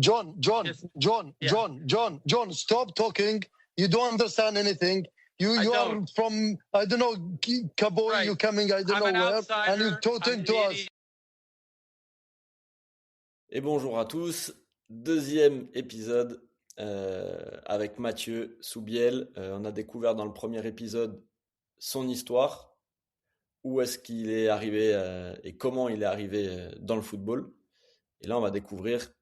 Yes. Yeah. John, stop talking. You don't understand anything. You are don't. from, I don't know, Cowboy, Right. you're coming, I don't I'm know an where, outsider. and you're talking I'm to an us. idiot. Et bonjour à tous, deuxième épisode avec Mathieu Soubiel. On a découvert dans le premier épisode son histoire, où est-ce qu'il est arrivé et comment il est arrivé dans le football. Et là, on va découvrir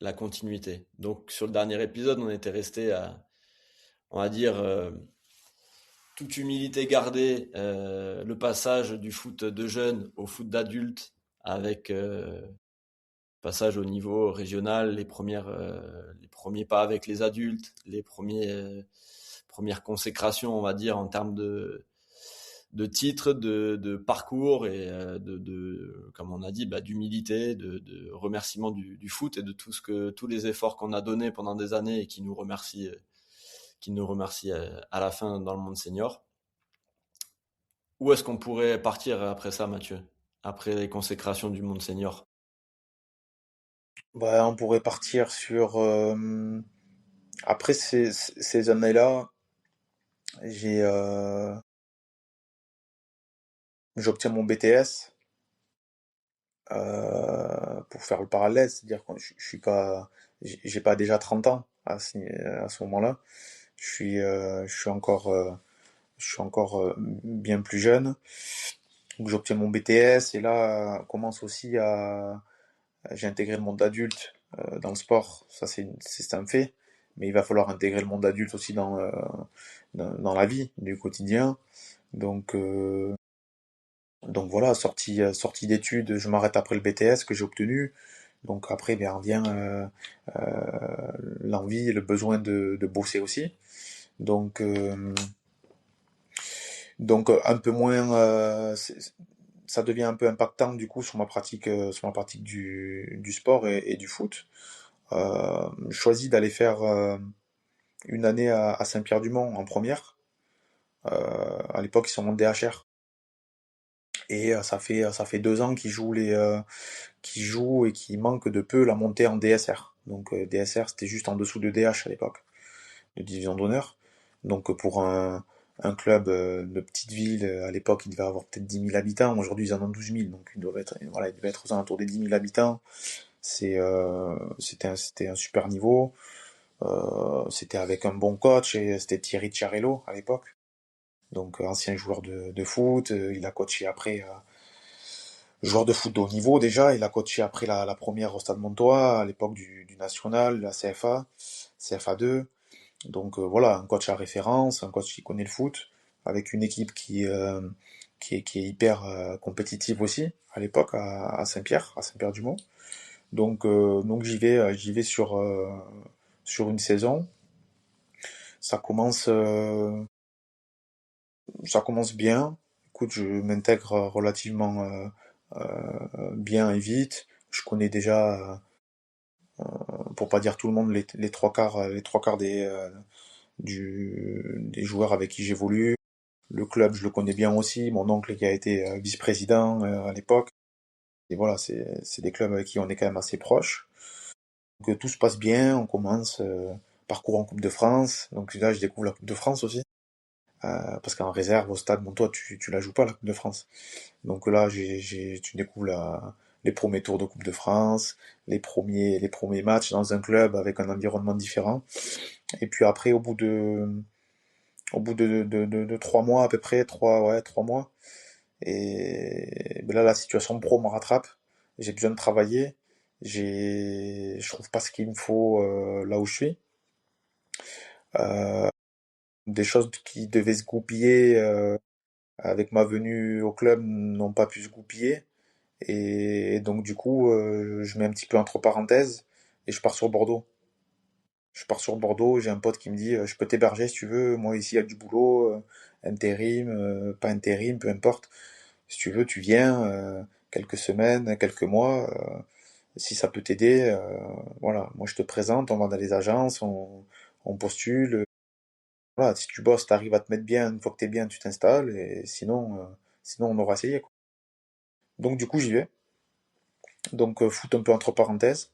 la continuité. Donc sur le dernier épisode, on était resté à, on va dire, toute humilité gardée, le passage du foot de jeunes au foot d'adulte avec passage au niveau régional, les premiers pas avec les adultes, les premières consécrations, on va dire, en termes de titres, de parcours et comme on a dit, d'humilité, de remerciement du foot et de tous les efforts qu'on a donnés pendant des années et qui nous remercient à la fin dans le monde senior. Où est-ce qu'on pourrait partir après ça, Mathieu? Après les consécrations du monde senior? On pourrait partir sur après ces années-là, j'obtiens mon BTS pour faire le parallèle, c'est-à-dire que je suis pas, j'ai pas déjà 30 ans à ce moment-là. Je suis encore bien plus jeune. Donc j'obtiens mon BTS et là commence aussi j'ai intégré le monde adulte dans le sport, ça c'est un fait, mais il va falloir intégrer le monde adulte aussi dans la vie du quotidien. Donc voilà, sortie d'études, je m'arrête après le BTS que j'ai obtenu. Donc après, vient l'envie et le besoin de bosser aussi. Donc un peu moins, ça devient un peu impactant du coup sur ma pratique du sport et du foot. Je choisis d'aller faire une année à Saint-Pierre-du-Mont en première. À l'époque, ils sont en DHR. Et ça fait 2 ans qu'ils jouent et qu'ils manquent de peu la montée en DSR. Donc DSR, c'était juste en dessous de DH à l'époque, de division d'honneur. Donc pour un club de petite ville, à l'époque, il devait avoir peut-être 10 000 habitants. Aujourd'hui, ils en ont 12 000. Donc il devait être aux alentours des 10 000 habitants. C'était un super niveau. C'était avec un bon coach et c'était Thierry Chiarello à l'époque. Donc ancien joueur de foot, il a coaché après joueur de foot de haut niveau déjà, il a coaché après la première au Stade Montois à l'époque du National, la CFA, CFA2. Donc voilà, un coach à référence, un coach qui connaît le foot, avec une équipe qui est hyper compétitive aussi à l'époque à Saint-Pierre, à Saint-Pierre-du-Mont. Donc j'y vais sur une saison. Ça commence bien. Écoute, je m'intègre relativement bien et vite. Je connais déjà, pour pas dire tout le monde, les trois quarts des joueurs avec qui j'évolue. Le club, je le connais bien aussi. Mon oncle qui a été vice-président à l'époque. Et voilà, c'est des clubs avec qui on est quand même assez proches. Donc tout se passe bien. On commence parcours en Coupe de France. Donc là, je découvre la Coupe de France aussi. Parce qu'en réserve au stade, bon, toi, tu la joues pas la Coupe de France. Donc là, tu découvres les premiers tours de Coupe de France, les premiers matchs dans un club avec un environnement différent. Et puis après, au bout de 3 mois à peu près, 3 mois, et ben là, la situation pro me rattrape. J'ai besoin de travailler. Je trouve pas ce qu'il me faut là où je suis. Des choses qui devaient se goupiller avec ma venue au club n'ont pas pu se goupiller. Et donc du coup, je mets un petit peu entre parenthèses et je pars sur Bordeaux. J'ai un pote qui me dit je peux t'héberger si tu veux, moi ici il y a du boulot, intérim, pas intérim, peu importe. Si tu veux, tu viens quelques semaines, quelques mois, si ça peut t'aider, voilà, moi je te présente, on va dans les agences, on postule. Voilà, si tu bosses, t'arrives à te mettre bien, une fois que t'es bien, tu t'installes, et sinon on aura essayé, quoi. Donc du coup j'y vais. Donc foot un peu entre parenthèses.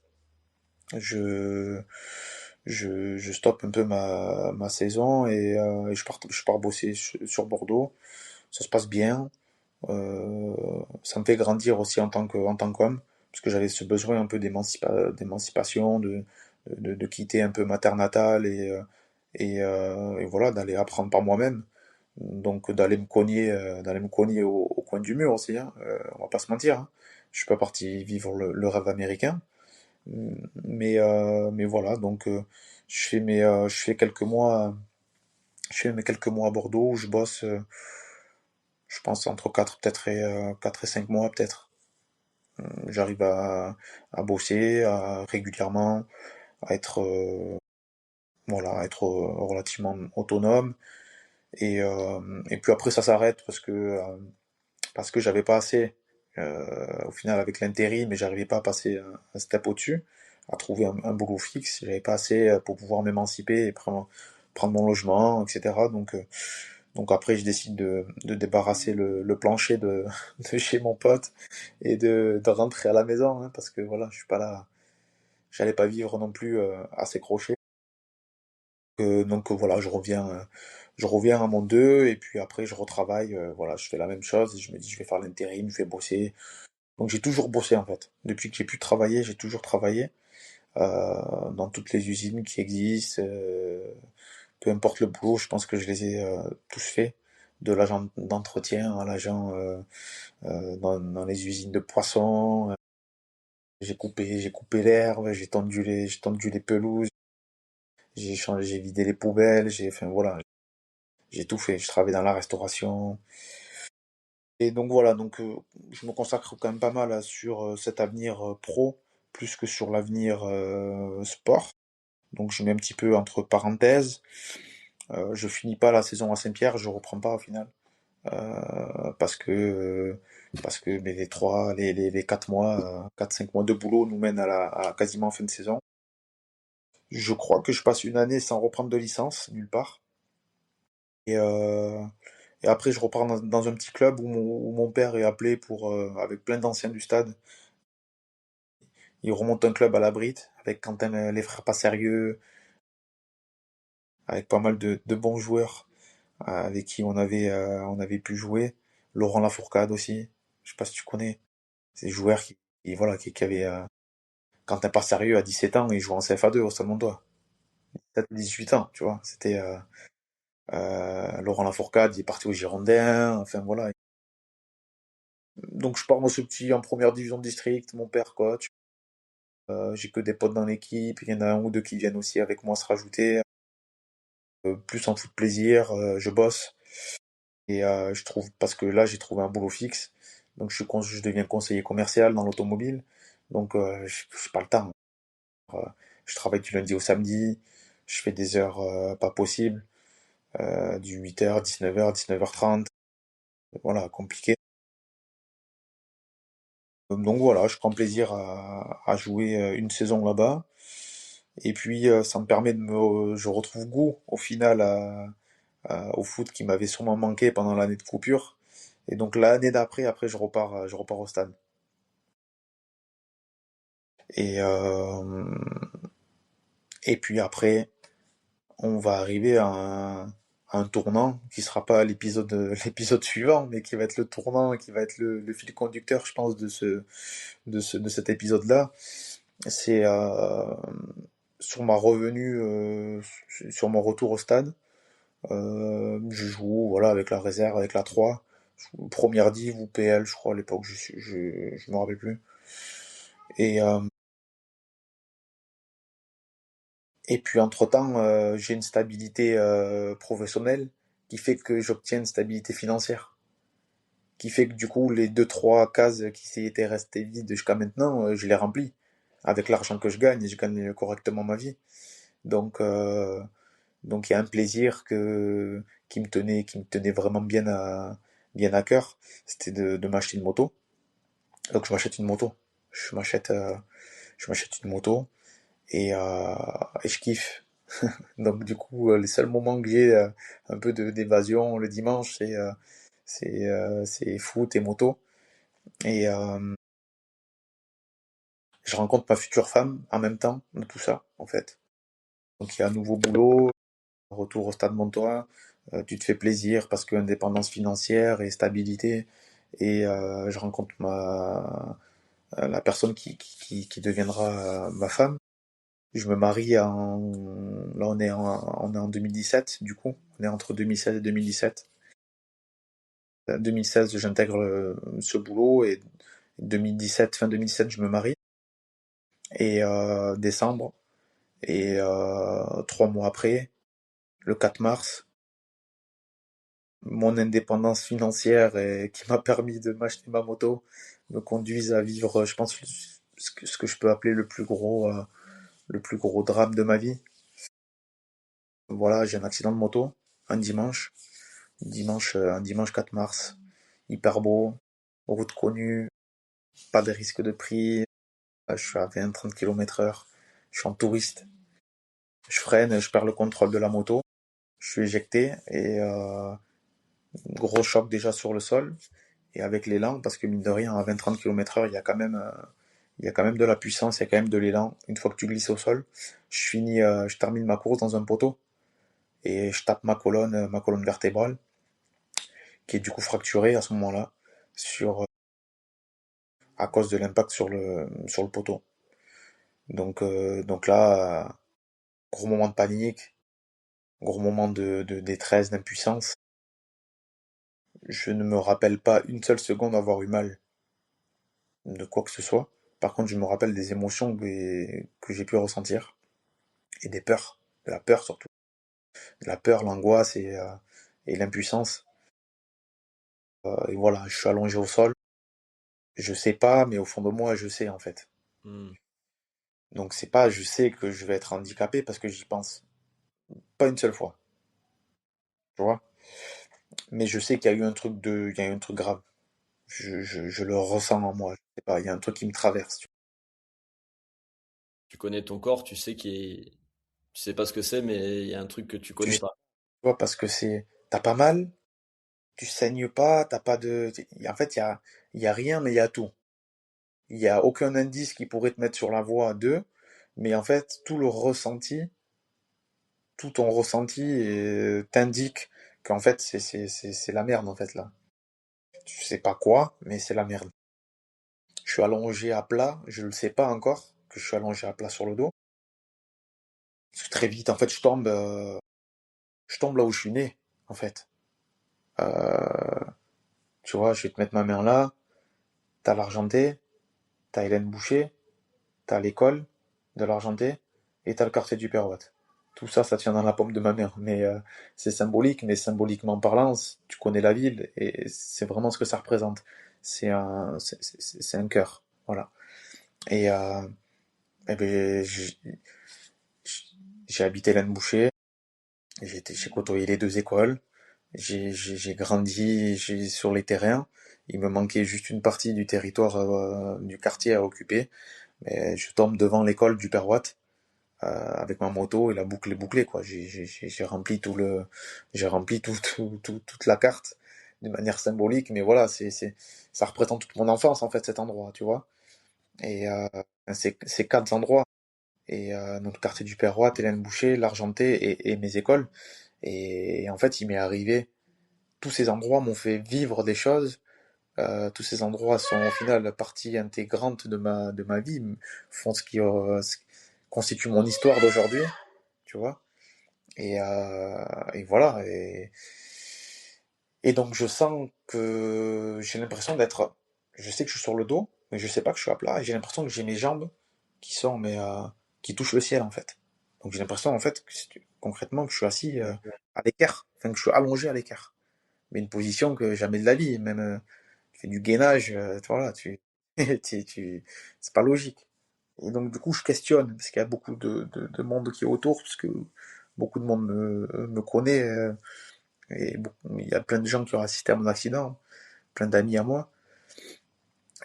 Je, je stoppe un peu ma saison et je pars bosser sur Bordeaux. Ça se passe bien. Ça me fait grandir aussi en tant qu'homme, parce que j'avais ce besoin un peu d'émancipation, de quitter un peu ma terre natale et voilà, d'aller apprendre par moi-même. Donc d'aller me cogner au coin du mur aussi, hein. On va pas se mentir, hein. Je suis pas parti vivre le rêve américain. Mais voilà, donc je fais je fais mes quelques mois à Bordeaux où je bosse, je pense entre 4 et 5 mois peut-être. J'arrive à bosser régulièrement, à être, voilà, à être relativement autonome. Et puis après ça s'arrête parce que j'avais pas assez, au final avec l'intérim, mais j'arrivais pas à passer un step au-dessus, à trouver un boulot fixe. J'avais pas assez pour pouvoir m'émanciper et prendre mon logement, etc. Donc après, je décide de débarrasser le plancher de chez mon pote et de rentrer à la maison, hein, parce que voilà, je suis pas là, j'allais pas vivre non plus à ces crochets. Donc voilà, je reviens à mon 2 et puis après je retravaille, voilà, je fais la même chose et je me dis je vais faire l'intérim, je vais bosser. Donc j'ai toujours bossé en fait. Depuis que j'ai pu travailler, j'ai toujours travaillé dans toutes les usines qui existent. Peu importe le boulot, je pense que je les ai tous faits. De l'agent d'entretien à l'agent dans les usines de poissons. J'ai coupé l'herbe, j'ai tendu les pelouses, j'ai vidé les poubelles, enfin voilà, j'ai tout fait. Je travaille dans la restauration. Et donc voilà, je me consacre quand même pas mal sur cet avenir pro, plus que sur l'avenir sport. Donc je mets un petit peu entre parenthèses. Je finis pas la saison à Saint-Pierre, je reprends pas au final. Parce que mais les 4 mois, 4-5 mois de boulot nous mènent à quasiment fin de saison. Je crois que je passe une année sans reprendre de licence, nulle part. Et, euh, et après, je repars dans un petit club où mon père est appelé avec plein d'anciens du stade. Il remonte un club à la Brite, avec Quentin, les frères pas sérieux, avec pas mal de bons joueurs avec qui on avait pu jouer. Laurent Lafourcade aussi, je sais pas si tu connais. Ces joueurs voilà, qui avaient, Quentin pas sérieux à 17 ans, il jouait en CFA2 au Stade Montois. Peut-être 18 ans, tu vois. C'était Laurent Lafourcade, il est parti au Girondins, enfin voilà. Donc je pars moi ce petit en première division de district, mon père coach. J'ai que des potes dans l'équipe, il y en a un ou deux qui viennent aussi avec moi se rajouter. Plus en foot plaisir, je bosse. Et je trouve, parce que là j'ai trouvé un boulot fixe, donc je deviens conseiller commercial dans l'automobile. Donc j'ai pas le temps. Euh, je travaille du lundi au samedi, je fais des heures pas possibles, du 8h, 19h, 19h30. Voilà, compliqué. Donc voilà, je prends plaisir à jouer une saison là-bas. Et puis ça me permet je retrouve goût au final au foot qui m'avait sûrement manqué pendant l'année de coupure. Et donc l'année d'après, après je repars au stade. Et et puis après, on va arriver à un tournant qui sera pas l'épisode suivant, mais qui va être le tournant, qui va être le fil conducteur, je pense, de cet épisode-là. C'est sur ma revenue, sur mon retour au stade. Je joue voilà, avec la réserve, avec la 3. Première div ou PL, je crois, à l'époque, je me rappelle plus. Et, euh, et puis, entre-temps, j'ai une stabilité professionnelle qui fait que j'obtiens une stabilité financière. Qui fait que du coup, les deux trois cases qui étaient restées vides jusqu'à maintenant, je les remplis. Avec l'argent que je gagne, et je gagne correctement ma vie. Donc, euh, donc il y a un plaisir qui me tenait vraiment bien à cœur, c'était de m'acheter une moto. Donc je m'achète une moto. Je m'achète je m'achète une moto et je kiffe. Donc du coup, les seuls moments que j'ai un peu d'évasion le dimanche, c'est foot et moto. Et, Je rencontre ma future femme en même temps de tout ça, en fait. Donc il y a un nouveau boulot, retour au stade Montois, tu te fais plaisir parce que indépendance financière et stabilité. Et je rencontre la personne qui deviendra ma femme. Je me marie là on est en 2017 du coup, on est entre 2016 et 2017. 2016 j'intègre ce boulot et 2017, fin 2017 je me marie. Et décembre, et 3 mois après, le 4 mars, mon indépendance financière qui m'a permis de m'acheter ma moto me conduise à vivre, je pense, ce que je peux appeler le plus gros drame de ma vie. Voilà, j'ai un accident de moto un dimanche, un dimanche 4 mars, hyper beau, route connue, pas de risque de prix, je suis à 20-30 km/h, je suis en touriste, je freine, je perds le contrôle de la moto, je suis éjecté et gros choc déjà sur le sol et avec l'élan, parce que mine de rien, à 20-30 km/h, il y a quand même de la puissance, il y a quand même de l'élan. Une fois que tu glisses au sol, je termine ma course dans un poteau et je tape ma colonne vertébrale, qui est du coup fracturée à ce moment-là, à cause de l'impact sur le poteau. Donc là, gros moment de panique, gros moment de détresse, d'impuissance. Je ne me rappelle pas une seule seconde avoir eu mal de quoi que ce soit. Par contre, je me rappelle des émotions que j'ai pu ressentir et des peurs, de la peur surtout, de la peur, l'angoisse et l'impuissance. Et voilà, je suis allongé au sol. Je sais pas, mais au fond de moi, je sais en fait. Hmm. Donc c'est pas, je sais que je vais être handicapé parce que j'y pense. Pas une seule fois, tu vois. Mais je sais qu'il y a eu il y a eu un truc grave. Je le ressens en moi. Je sais pas, il y a un truc qui me traverse. Tu Tu connais ton corps, tu sais pas ce que c'est, mais il y a un truc que tu connais pas. vois, parce que t'as pas mal, tu saignes pas, t'as pas en fait, il y a rien, mais il y a tout. Il y a aucun indice qui pourrait te mettre sur la voie d'eux, mais en fait, tout ton ressenti t'indique qu'en fait, c'est la merde, en fait, là. Tu sais pas quoi, mais c'est la merde. Je suis allongé à plat, je le sais pas encore, que je suis allongé à plat sur le dos. Parce que très vite, en fait, je tombe là où je suis né, en fait. Euh, Tu vois, je vais te mettre ma main là, t'as l'Argenté, t'as Hélène Boucher, t'as l'école de l'Argenté et t'as le quartier du Père Watt. Tout ça, ça tient dans la paume de ma main. Mais c'est symbolique, mais symboliquement parlant, tu connais la ville et c'est vraiment ce que ça représente. C'est un cœur, voilà. Et, ben, j'ai habité Hélène Boucher, j'ai côtoyé les deux écoles, j'ai grandi sur les terrains. Il me manquait juste une partie du territoire du quartier à occuper. Mais je tombe devant l'école du Père Watt avec ma moto et la boucle est bouclée quoi. J'ai rempli j'ai rempli toute la carte de manière symbolique, mais voilà, ça représente toute mon enfance en fait cet endroit, tu vois. Et ces quatre endroits et notre quartier du Père Watt, Hélène Boucher, l'Argenté et mes écoles. Et en fait, il m'est arrivé, tous ces endroits m'ont fait vivre des choses. Tous ces endroits sont au final partie intégrante de ma vie, font ce qui constitue mon histoire d'aujourd'hui, tu vois. Et voilà. Et donc je sens que j'ai l'impression d'être. Je sais que je suis sur le dos, mais je sais pas que je suis à plat. Et j'ai l'impression que j'ai mes jambes qui sont, qui touchent le ciel en fait. Donc j'ai l'impression en fait concrètement que je suis assis à l'équerre, enfin que je suis allongé à l'équerre. Mais une position que jamais de la vie, même. Tu fais du gainage, voilà, c'est pas logique. Et donc du coup, je questionne, parce qu'il y a beaucoup de monde qui est autour, parce que beaucoup de monde me connaît, il y a plein de gens qui ont assisté à mon accident, plein d'amis à moi,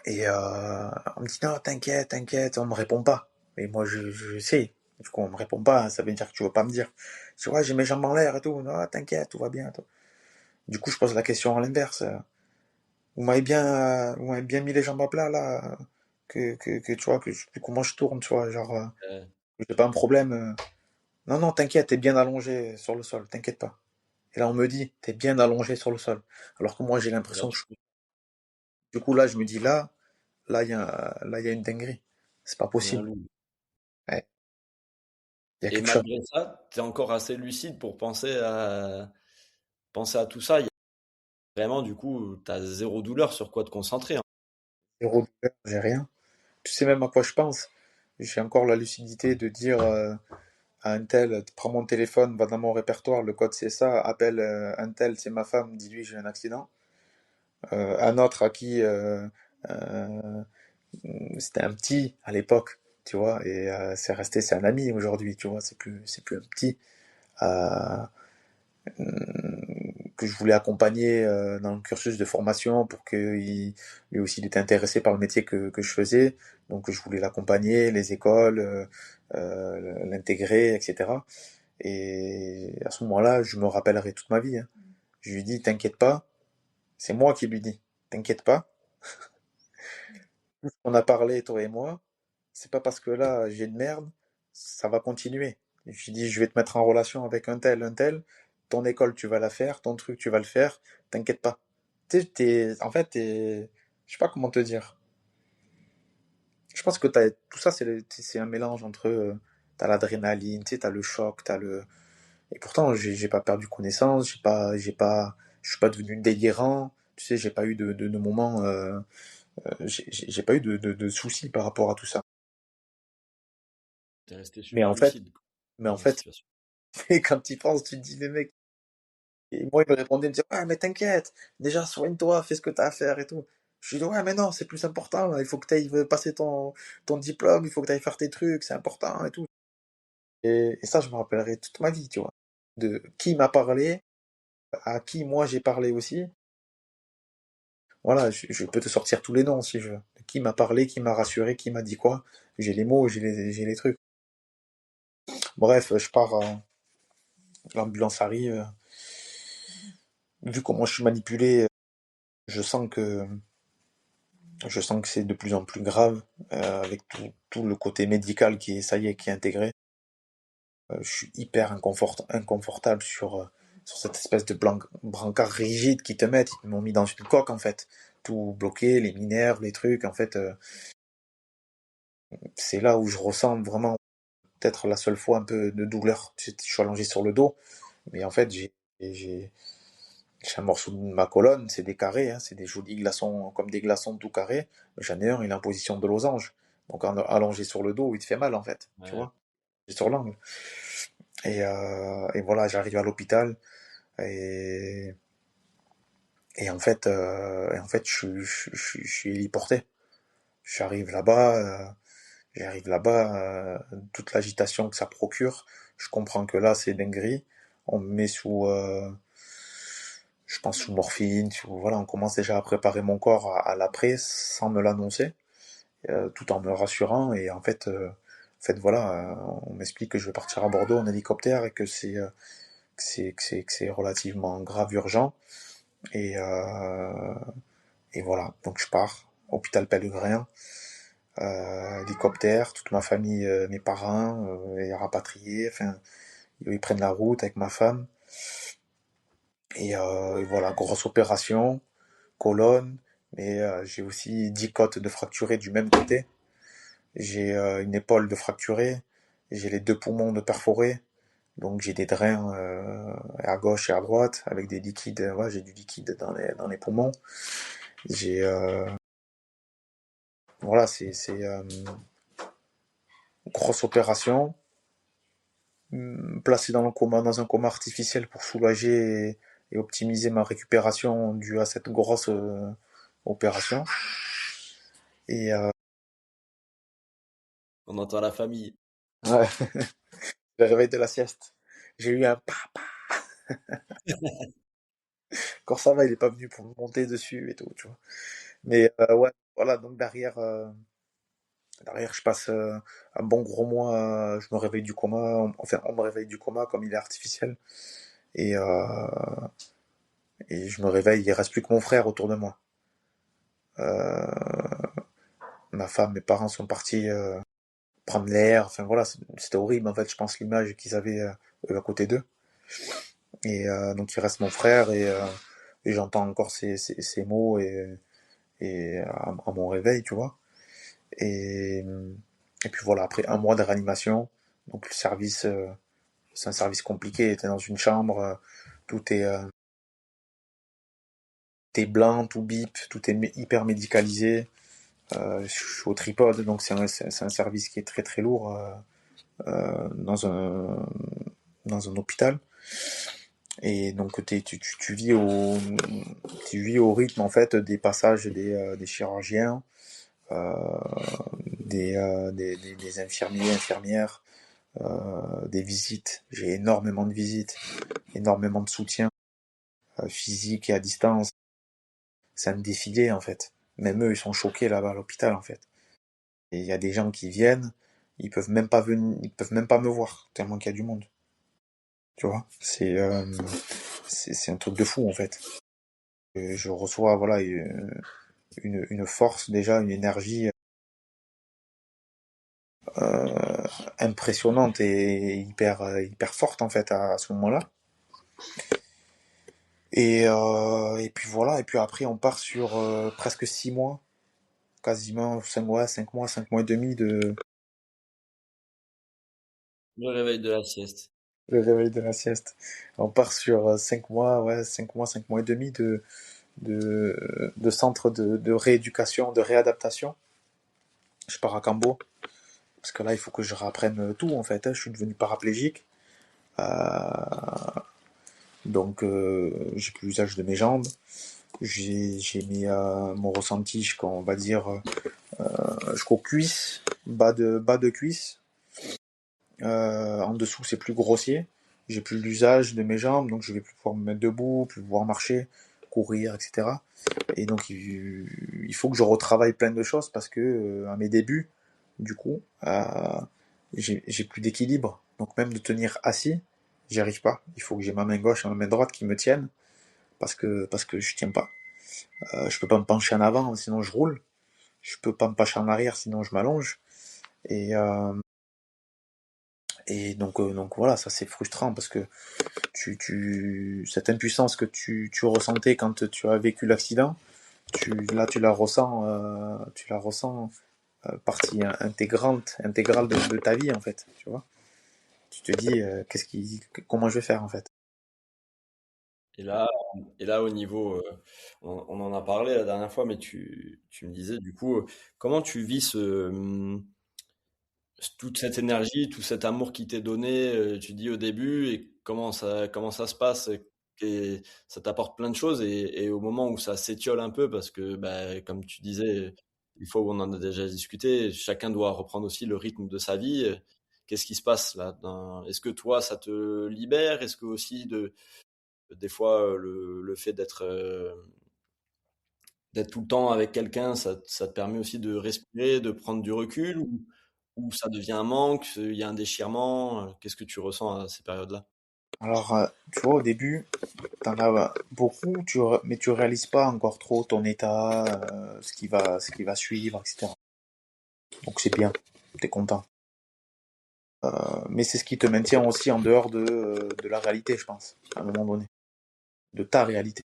et on me dit non, t'inquiète, t'inquiète, on me répond pas. Et moi, je sais, du coup, on me répond pas, ça veut dire que tu veux pas me dire. Je dis, ouais, j'ai mes jambes en l'air et tout, non, t'inquiète, tout va bien. Tout. Du coup, je pose la question à l'inverse. Vous m'avez bien mis les jambes à plat là. que tu vois, que je sais plus comment je tourne, tu vois, genre, Euh, j'ai pas un problème. Non, non, t'inquiète, t'es bien allongé sur le sol, t'inquiète pas. Et là, on me dit, t'es bien allongé sur le sol. Alors que moi, j'ai et là, l'impression que du coup, là, je me dis, là, il y a une dinguerie. C'est pas il y a un possible. loup. Ouais, il y a Et quelque chose. malgré ça, tu es encore assez lucide pour penser à tout ça. Vraiment, du coup, tu as zéro douleur sur quoi te concentrer, hein. Zéro douleur, j'ai rien. Tu sais même à quoi je pense. J'ai encore la lucidité de dire à un tel, prends mon téléphone, va dans mon répertoire, le code c'est ça, appelle un tel, c'est ma femme, dis-lui j'ai un accident. Un autre à qui euh, c'était un petit à l'époque, tu vois, et c'est un ami aujourd'hui, tu vois, c'est plus un petit. Euh, que je voulais accompagner dans le cursus de formation pour que lui aussi il était intéressé par le métier que je faisais. Donc je voulais l'accompagner, les écoles, l'intégrer, etc. Et à ce moment-là, je me rappellerai toute ma vie, hein. Je lui dis, t'inquiète pas, c'est moi qui lui dis, t'inquiète pas, on a parlé, toi et moi, c'est pas parce que là j'ai une merde, ça va continuer. Je lui dis, je vais te mettre en relation avec un tel, ton école tu vas la faire, ton truc tu vas le faire, t'inquiète pas. Tu sais, en fait, je sais pas comment te dire. Je pense que tout ça, c'est un mélange entre, t'as l'adrénaline, tu sais, t'as le choc, et pourtant, j'ai pas perdu connaissance, je suis pas devenu délirant, tu sais, j'ai pas eu de moments, j'ai pas eu de soucis par rapport à tout ça. Tu es resté Mais super en fait, lucide quoi, mais en dans la fait, situation. quand tu y penses, tu te dis, les mecs, et moi, il me répondait, il me disait, ouais, mais t'inquiète, déjà, soigne-toi, fais ce que t'as à faire et tout. Je lui dis, ouais, mais non, c'est plus important, là, il faut que tu ailles passer ton diplôme, il faut que tu ailles faire tes trucs, c'est important et tout. Et ça, je me rappellerai toute ma vie, tu vois. De qui m'a parlé, à qui moi j'ai parlé aussi. Voilà, je peux te sortir tous les noms si je veux. De qui m'a parlé, qui m'a rassuré, qui m'a dit quoi. J'ai les mots, j'ai les trucs. Bref, je pars, l'ambulance arrive. Vu comment je suis manipulé, je sens que je sens que c'est de plus en plus grave, avec tout le côté médical ça y est, qui est intégré. Je suis hyper inconfortable sur cette espèce de brancard rigide qu'ils te mettent. Ils m'ont mis dans une coque, en fait. Tout bloqué, les mineurs, les trucs. En fait, c'est là où je ressens vraiment peut-être la seule fois un peu de douleur. Je suis allongé sur le dos, mais en fait, j'ai j'ai un morceau de ma colonne, c'est des carrés, hein, c'est des jolis glaçons, comme des glaçons tout carrés. J'en ai un, il est en position de losange. Donc allongé sur le dos, il te fait mal, en fait. Tu Ouais. vois, c'est sur l'angle. Et voilà, j'arrive à l'hôpital et, et en fait, je suis héliporté. J'arrive là-bas, toute l'agitation que ça procure. Je comprends que là, c'est dinguerie. On me met je pense sous morphine. Voilà, on commence déjà à préparer mon corps à l'après sans me l'annoncer, tout en me rassurant. Et en fait, voilà, on m'explique que je vais partir à Bordeaux en hélicoptère et que c'est relativement grave, urgent. Et, euh, et voilà, donc je pars, hôpital Pellegrin, hélicoptère, toute ma famille, mes parents, est rapatriés, enfin, ils prennent la route avec ma femme. Et voilà, grosse opération, colonne, mais j'ai aussi 10 côtes de fracturées du même côté. J'ai une épaule de fracturée, j'ai les deux poumons de perforés, donc j'ai des drains à gauche et à droite avec des liquides. Ouais, j'ai du liquide dans les poumons. J'ai Voilà, c'est grosse opération, placé dans un coma artificiel pour soulager et optimiser ma récupération due à cette grosse opération. Et On entend la famille. ouais, le réveil de la sieste. J'ai eu un pas. Encore ça va, il est pas venu pour me monter dessus et tout, tu vois. Mais ouais, voilà, donc derrière, je passe un bon gros mois, je me réveille du coma, enfin, on me réveille du coma comme il est artificiel. Et, et je me réveille, il reste plus que mon frère autour de moi. Euh, Ma femme, mes parents sont partis prendre l'air. Enfin voilà, c'était horrible en fait. Je pense l'image qu'ils avaient eux à côté d'eux. Et donc il reste mon frère et j'entends encore ces mots et à mon réveil, tu vois. Et, et puis voilà, après un mois de réanimation, donc le service, c'est un service compliqué. T'es dans une chambre, tout est, t'es blanc, tout bip, tout est hyper médicalisé. Je suis au tripode, donc c'est un service qui est très très lourd dans un hôpital. Et donc tu vis au rythme en fait des passages des chirurgiens, euh, des infirmiers, infirmières, des visites. J'ai énormément de visites, énormément de soutien physique et à distance. C'est un défilé en fait. Même eux, ils sont choqués là-bas à l'hôpital en fait. Et il y a des gens qui viennent, ils peuvent même pas venir, ils peuvent même pas me voir tellement qu'il y a du monde. Tu vois, c'est un truc de fou en fait. Et je reçois voilà une force déjà, une énergie impressionnante et hyper forte en fait à ce moment-là. Et puis voilà, et puis après on part sur presque 6 mois, quasiment 5 mois et demi de Le réveil de la sieste. le réveil de la sieste. On part sur 5 mois, ouais, 5 mois, 5 mois et demi de centre de rééducation, de réadaptation. Je pars à Cambo, parce que là il faut que je réapprenne tout en fait, hein. Je suis devenu paraplégique. Donc j'ai plus l'usage de mes jambes. J'ai mis mon ressenti jusqu'en, on va dire, jusqu'aux cuisses, bas de cuisse. En dessous, c'est plus grossier. J'ai plus l'usage de mes jambes, donc je vais plus pouvoir me mettre debout, plus pouvoir marcher, courir, etc. Et donc il faut que je retravaille plein de choses parce que à mes débuts, du coup, j'ai plus d'équilibre. Donc même de tenir assis, j'y arrive pas. Il faut que j'ai ma main gauche et ma main droite qui me tiennent parce que je tiens pas. Je peux pas me pencher en avant, sinon je roule. Je peux pas me pencher en arrière, sinon je m'allonge. Et, euh, et donc voilà, ça c'est frustrant parce que cette impuissance que tu ressentais quand tu as vécu l'accident, là tu la ressens partie intégrale de ta vie en fait, tu vois. Tu te dis comment je vais faire en fait. Et là, et là au niveau, on en a parlé la dernière fois, mais tu me disais du coup, comment tu vis toute cette énergie, tout cet amour qui t'est donné, tu dis au début, et comment ça se passe, et ça t'apporte plein de choses, et au moment où ça s'étiole un peu, parce que bah, comme tu disais, une fois où on en a déjà discuté, chacun doit reprendre aussi le rythme de sa vie. Qu'est-ce qui se passe là Est-ce que toi, ça te libère? Est-ce que aussi des fois, le fait d'être tout le temps avec quelqu'un, ça te permet aussi de respirer, de prendre du recul, ou ça devient un manque, il y a un déchirement, qu'est-ce que tu ressens à ces périodes-là? Alors tu vois au début t'en as beaucoup, mais tu réalises pas encore trop ton état, ce qui va suivre, etc. Donc c'est bien, t'es content. Mais c'est ce qui te maintient aussi en dehors de la réalité, je pense, à un moment donné, de ta réalité.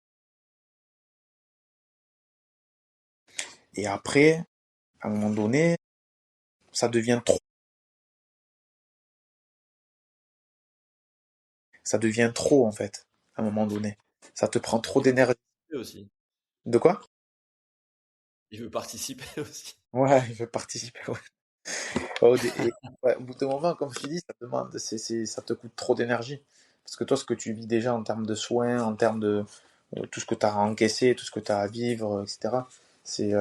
Et après, à un moment donné, ça devient trop. Ça devient trop, en fait, à un moment donné. Ça te prend trop d'énergie. Aussi. De quoi? Il veut participer aussi. Ouais, je veux participer. Ouais. Ouais, au bout d'un moment, comme je te dis, ça demande, ça te coûte trop d'énergie. Parce que toi, ce que tu vis déjà en termes de soins, en termes de tout ce que tu as à encaisser, tout ce que tu as à vivre, etc., c'est,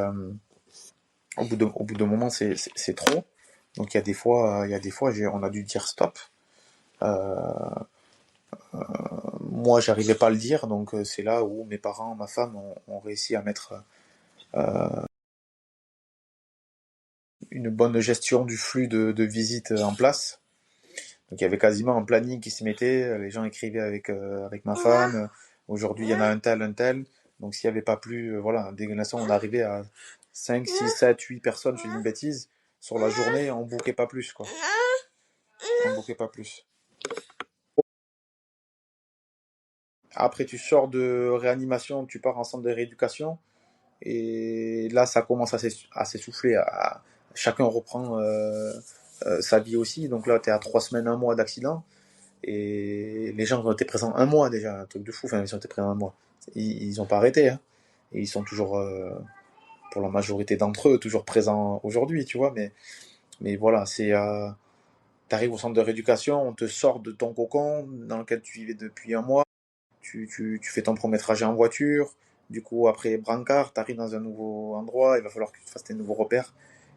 au bout d'un moment, c'est trop. Donc il y a des fois, on a dû dire stop. Euh, Moi, j'arrivais pas à le dire, donc c'est là où mes parents, ma femme ont réussi à mettre une bonne gestion du flux de visites en place. Donc il y avait quasiment un planning qui se mettait, les gens écrivaient avec ma femme, aujourd'hui il y en a un tel, un tel. Donc s'il n'y avait pas plus, voilà, dès l'instant on arrivait 5, 6, 7, 8 personnes, je dis une bêtise, sur la journée, on bouquait pas plus, quoi. On bouquait pas plus. Après, tu sors de réanimation, tu pars en centre de rééducation, et là, ça commence à s'essouffler. Chacun reprend sa vie aussi. Donc là, tu es à 3 semaines, un mois d'accident. Et les gens ont été présents un mois déjà, un truc de fou. Enfin, ils ont été présents un mois. Ils ont pas arrêté, hein. Et ils sont toujours, pour la majorité d'entre eux, toujours présents aujourd'hui, tu vois. Mais voilà, t'arrives au centre de rééducation, on te sort de ton cocon dans lequel tu vivais depuis un mois. Tu fais ton premier trajet en voiture. Du coup, après brancard, t'arrives dans un nouveau endroit. Il va falloir que tu fasses tes nouveaux repères.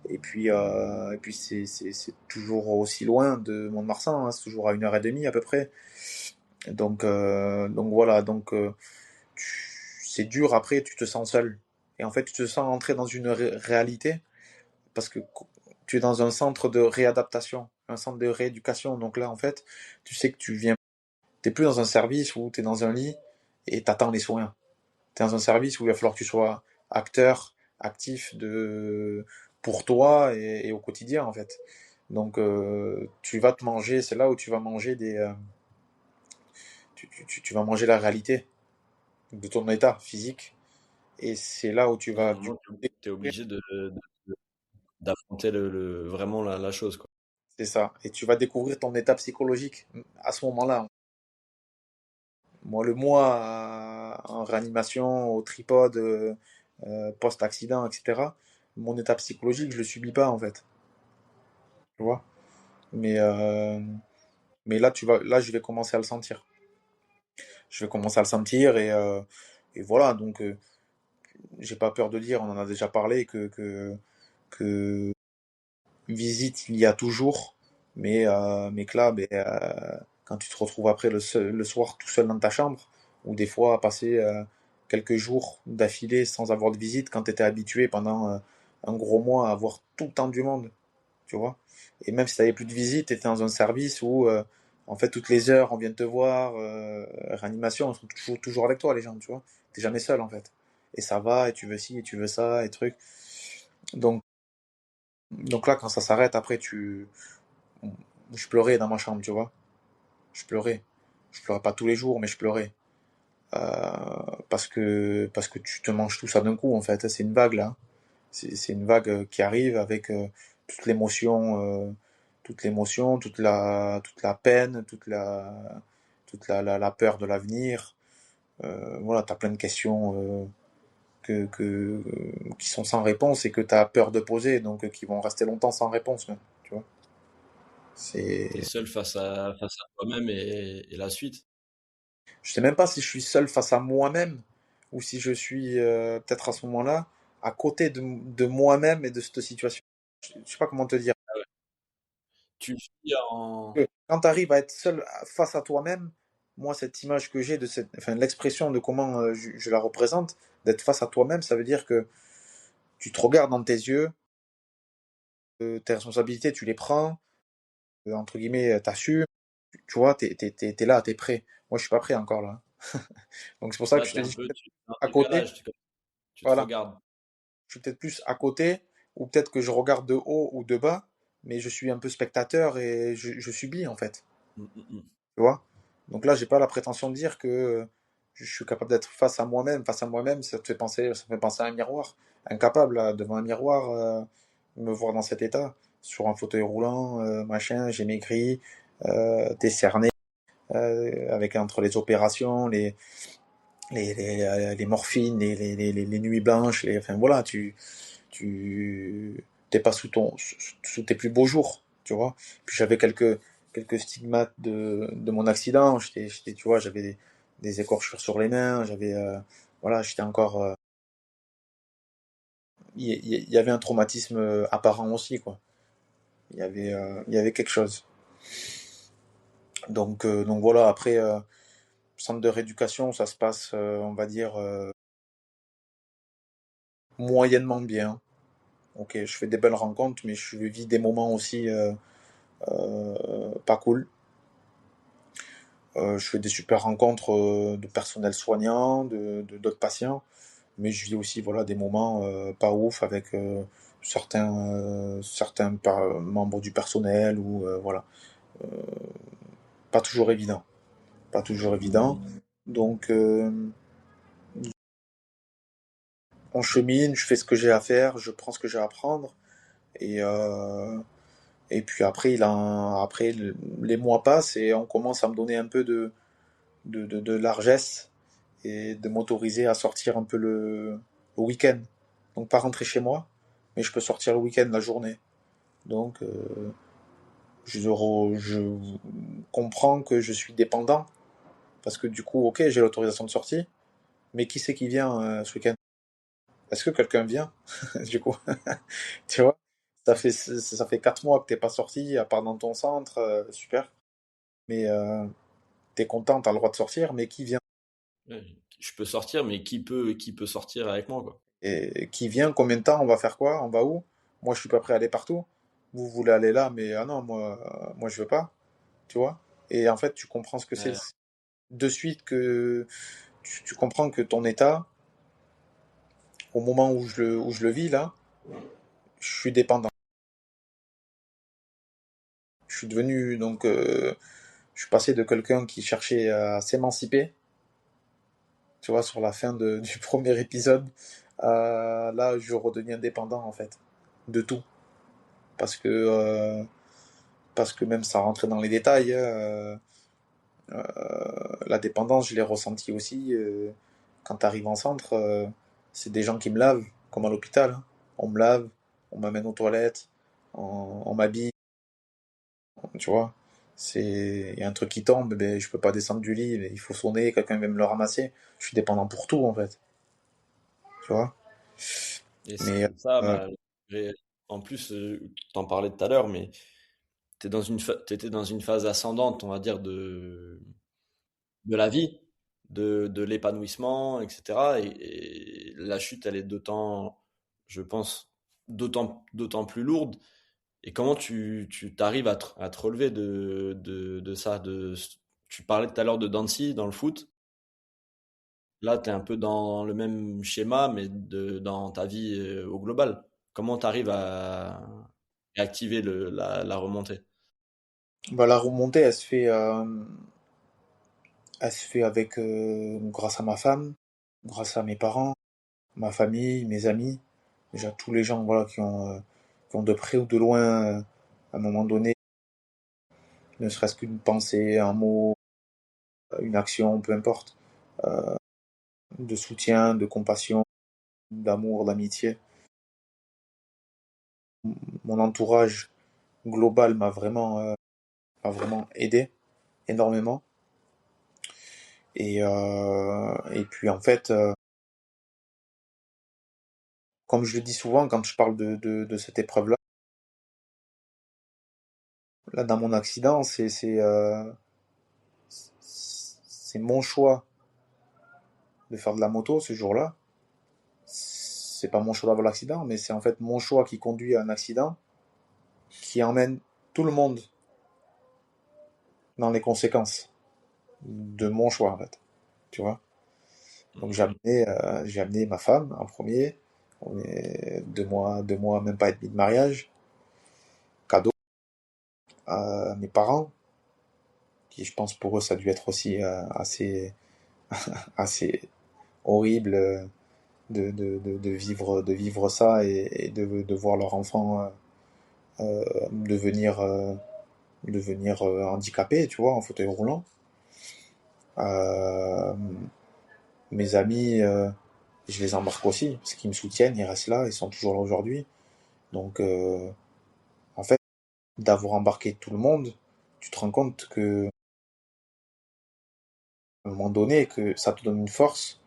Et puis c'est toujours aussi loin de Mont-de-Marsan, hein. C'est toujours à 1h30 à peu près. Donc voilà, c'est dur après, tu te sens seul. Et en fait, tu te sens entrer dans une réalité parce que tu es dans un centre de réadaptation, un centre de rééducation. Donc là, en fait, tu sais que t'es plus dans un service où tu es dans un lit et t'attends les soins. Tu es dans un service où il va falloir que tu sois acteur, actif pour toi et au quotidien, en fait. Donc, tu vas te manger, c'est là où tu vas manger tu vas manger la réalité de ton état physique. Et c'est là où tu À un vas moment, tu es découvrir, obligé d'affronter vraiment la chose, quoi. c'est ça. Et tu vas découvrir ton état psychologique à ce moment-là. Moi, le mois en réanimation, au tripode, post-accident, etc., mon état psychologique, je le subis pas, en fait. Tu vois? Mais, euh, mais là, je vais commencer à le sentir. Je vais commencer à le sentir et voilà. Donc, j'ai pas peur de dire, on en a déjà parlé, que visite il y a toujours, mais que là, quand tu te retrouves après le soir tout seul dans ta chambre, ou des fois à passer quelques jours d'affilée sans avoir de visite, quand tu étais habitué pendant un gros mois à avoir tout le temps du monde, tu vois. Et même si tu n'avais plus de visite, tu étais dans un service où, en fait, toutes les heures, on vient te voir, réanimation, ils sont toujours avec toi, les gens, tu vois. T'es jamais seul, en fait. Et ça va, et tu veux ci, et tu veux ça, et truc. Donc, donc là, quand ça s'arrête, après, je pleurais dans ma chambre, tu vois. Je pleurais. Je pleurais pas tous les jours, mais je pleurais. Parce que tu te manges tout ça d'un coup, en fait. C'est une vague, là. C'est une vague qui arrive avec toute l'émotion, toute la peine, la peur de l'avenir. Voilà, t'as plein de questions qui sont sans réponse et que t'as peur de poser, donc qui vont rester longtemps sans réponse, même, tu vois. Tu es C'est, seul face à toi-même et la suite. je sais même pas si je suis seul face à moi-même ou si je suis peut-être à ce moment-là à côté de moi-même et de cette situation. Je sais pas comment te dire. Tu vis en... Quand tu arrives à être seul face à toi-même, moi, cette image que j'ai enfin, l'expression de comment je la représente, d'être face à toi-même, ça veut dire que tu te regardes dans tes yeux, tes responsabilités, tu les prends, entre guillemets, t'assumes, tu vois, t'es là, t'es prêt. Moi, je suis pas prêt encore là. Donc c'est pour ça que Là, je tu es te un dis peu un à côté, décalage, tu te voilà. regardes. Je suis peut-être plus à côté, ou peut-être que je regarde de haut ou de bas, mais je suis un peu spectateur et je subis en fait. Mm, mm, mm. Tu vois? Donc là, j'ai pas la prétention de dire que je suis capable d'être face à moi-même. Face à moi-même, ça me fait penser à un miroir. Incapable, là, devant un miroir, me voir dans cet état, sur un fauteuil roulant, machin, j'ai maigri, décerné, avec entre les opérations, les morphines, les nuits blanches, enfin voilà, tu t'es pas sous tes plus beaux jours, tu vois. Puis j'avais quelques stigmates de mon accident. Tu vois, j'avais des écorchures sur les mains, voilà, j'étais encore, il y avait un traumatisme apparent aussi, quoi. Il y avait quelque chose. Donc voilà, après, centre de rééducation, ça se passe, on va dire, moyennement bien. Ok, je fais des belles rencontres, mais je vis des moments aussi pas cool. Je fais des super rencontres de personnel soignant, d'autres patients. mais je vis aussi voilà, des moments pas ouf avec certains membres du personnel ou voilà. Euh, Pas toujours évident. Pas toujours évident. Donc, on chemine, je fais ce que j'ai à faire, je prends ce que j'ai à prendre. Et, euh, et puis après, les mois passent et on commence à me donner un peu de largesse et de m'autoriser à sortir un peu le week-end. Donc, pas rentrer chez moi, mais je peux sortir le week-end, la journée. Donc, je comprends que je suis dépendant parce que du coup, ok, j'ai l'autorisation de sortie, mais qui c'est qui vient ce week-end? Est-ce que quelqu'un vient? Du coup, tu vois, ça fait 4 mois que t'es pas sorti, à part dans ton centre, super. Mais t'es content, t'as le droit de sortir, mais qui vient? Ouais, je peux sortir, mais qui peut sortir avec moi, quoi. Et qui vient? Combien de temps? On va faire quoi? On va où? Moi, je suis pas prêt à aller partout. Vous voulez aller là, mais ah non, moi je veux pas, tu vois. Et en fait, tu comprends ce que c'est Ouais, de suite que tu comprends que ton état, au moment où je le vis là, je suis dépendant. Je suis devenu donc je suis passé de quelqu'un qui cherchait à s'émanciper, tu vois, sur la fin du premier épisode, à là, je redeviens dépendant, en fait, de tout. Parce que, euh, parce que même sans rentrer dans les détails, hein, la dépendance, je l'ai ressentie aussi. Quand tu arrives en centre, c'est des gens qui me lavent, comme à l'hôpital, hein. On me lave, on m'amène aux toilettes, on m'habille, tu vois. Il y a un truc qui tombe, ben, je peux pas descendre du lit, il faut sonner, quelqu'un vient me le ramasser. Je suis dépendant pour tout, en fait, tu vois. et Mais ça, euh, en plus, t'en parlais tout à l'heure, mais t'étais dans une phase ascendante, on va dire, de la vie, de l'épanouissement, etc. Et la chute, elle est je pense, d'autant plus lourde. Et comment tu t'arrives à te relever de ça tu parlais tout à l'heure de Dancy dans le foot. Là, tu es un peu dans le même schéma, mais dans ta vie au global. Comment tu arrives à activer la remontée? bah, la remontée, elle se fait avec, grâce à ma femme, grâce à mes parents, ma famille, mes amis, déjà tous les gens voilà, qui ont de près ou de loin, à un moment donné, ne serait-ce qu'une pensée, un mot, une action, peu importe, de soutien, de compassion, d'amour, d'amitié. Mon entourage global m'a vraiment aidé énormément. Et puis en fait, comme je le dis souvent quand je parle de cette épreuve-là, là dans mon accident, c'est mon choix de faire de la moto ce jour-là. C'est pas mon choix d'avoir l'accident, mais c'est en fait mon choix qui conduit à un accident qui emmène tout le monde dans les conséquences de mon choix en fait. Tu vois? Donc j'ai amené ma femme en premier. On est 2 mois, même pas et demi de mariage. Cadeau à mes parents, qui je pense pour eux ça a dû être aussi assez horrible de vivre ça et de voir leur enfant devenir handicapé, tu vois, en fauteuil roulant. Euh, Mes amis, je les embarque aussi, parce qu'ils me soutiennent, ils restent là, ils sont toujours là aujourd'hui. Donc, en fait, d'avoir embarqué tout le monde, tu te rends compte que, à un moment donné, que ça te donne une force.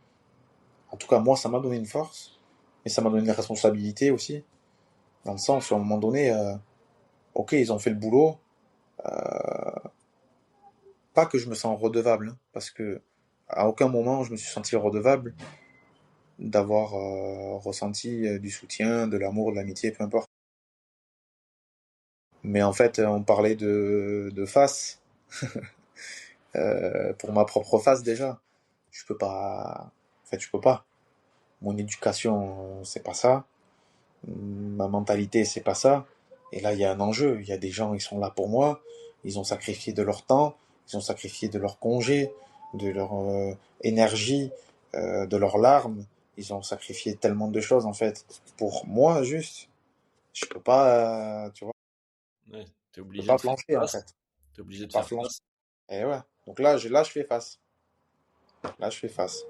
En tout cas, moi, ça m'a donné une force, mais ça m'a donné une responsabilité aussi, dans le sens où, à un moment donné, ok, ils ont fait le boulot, pas que je me sens redevable, hein, parce que à aucun moment je me suis senti redevable d'avoir ressenti du soutien, de l'amour, de l'amitié, peu importe. Mais en fait, on parlait de face, pour ma propre face déjà. Je peux pas. En fait, je peux pas. mon éducation, c'est pas ça, ma mentalité, c'est pas ça. Et là, il y a un enjeu. Il y a des gens, ils sont là pour moi. Ils ont sacrifié de leur temps, ils ont sacrifié de leur congé, de leur énergie, de leurs larmes. Ils ont sacrifié tellement de choses, en fait. Pour moi, juste, je peux pas, tu vois, Ouais, t'es je peux obligé pas de faire flancher, en face. fait. T'es obligé de Pas faire flancher. face. Et ouais. Donc là, je fais face. Là, je fais face.